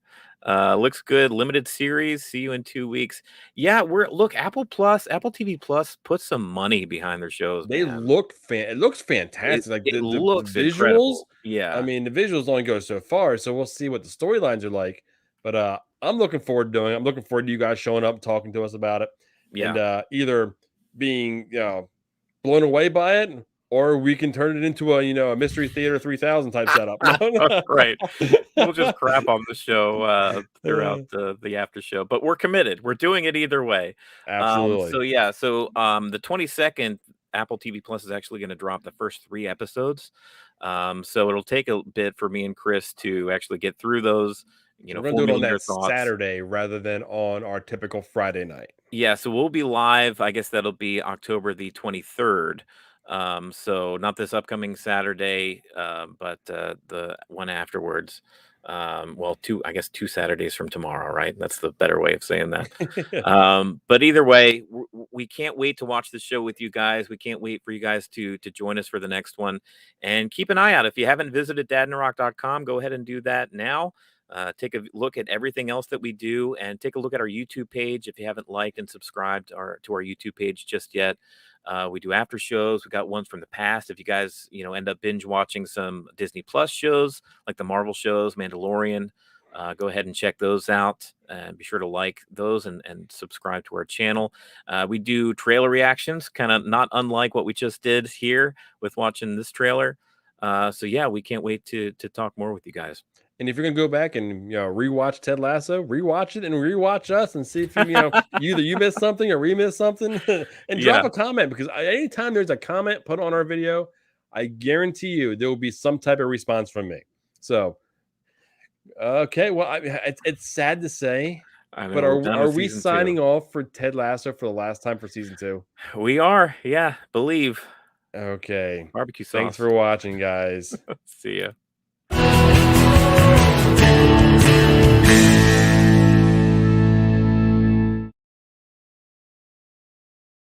Looks good. Limited series. See you in 2 weeks. Yeah, Apple TV Plus put some money behind their shows, They man. look it looks fantastic. Like It the looks visuals. incredible. I Yeah. mean, the visuals only go so far, so we'll see what the storylines are like. But I'm looking forward to doing it. I'm looking forward to you guys showing up, talking to us about it, and Yeah. either being blown away by it, or we can turn it into a Mystery Theater 3000 type setup. No? Right. We'll just crap on the show throughout the after show, but we're committed. We're doing it either way. Absolutely. The 22nd, Apple TV Plus is actually going to drop the first 3 episodes. So it'll take a bit for me and Chris to actually get through those, So we're gonna do it on formulate our that thoughts. Saturday rather than on our typical Friday night. Yeah, so we'll be live. I guess that'll be October the 23rd. So not this upcoming Saturday, but the one afterwards. Well, I guess 2 Saturdays from tomorrow, right? That's the better way of saying that. But either way, we can't wait to watch the show with you guys. We can't wait for you guys to join us for the next one. And keep an eye out. If you haven't visited dadnarok.com, go ahead and do that now. Take a look at everything else that we do, and take a look at our YouTube page if you haven't liked and subscribed to our YouTube page just yet. We do after shows. We got ones from the past. If you guys, end up binge watching some Disney Plus shows like the Marvel shows, Mandalorian, go ahead and check those out. And be sure to like those and subscribe to our channel. We do trailer reactions, kind of not unlike what we just did here with watching this trailer. So yeah, we can't wait to talk more with you guys. And if you're gonna go back and rewatch Ted Lasso, rewatch it and rewatch us and see if either you missed something or we missed something, and drop Yeah. a comment, because anytime there's a comment put on our video, I guarantee you there will be some type of response from me. So, okay, well, it's sad to say, I know, but we're done are with we season 2. signing off for Ted Lasso for the last time for season 2? We are, yeah, believe. Okay. Barbecue sauce. Thanks for watching, guys. See ya.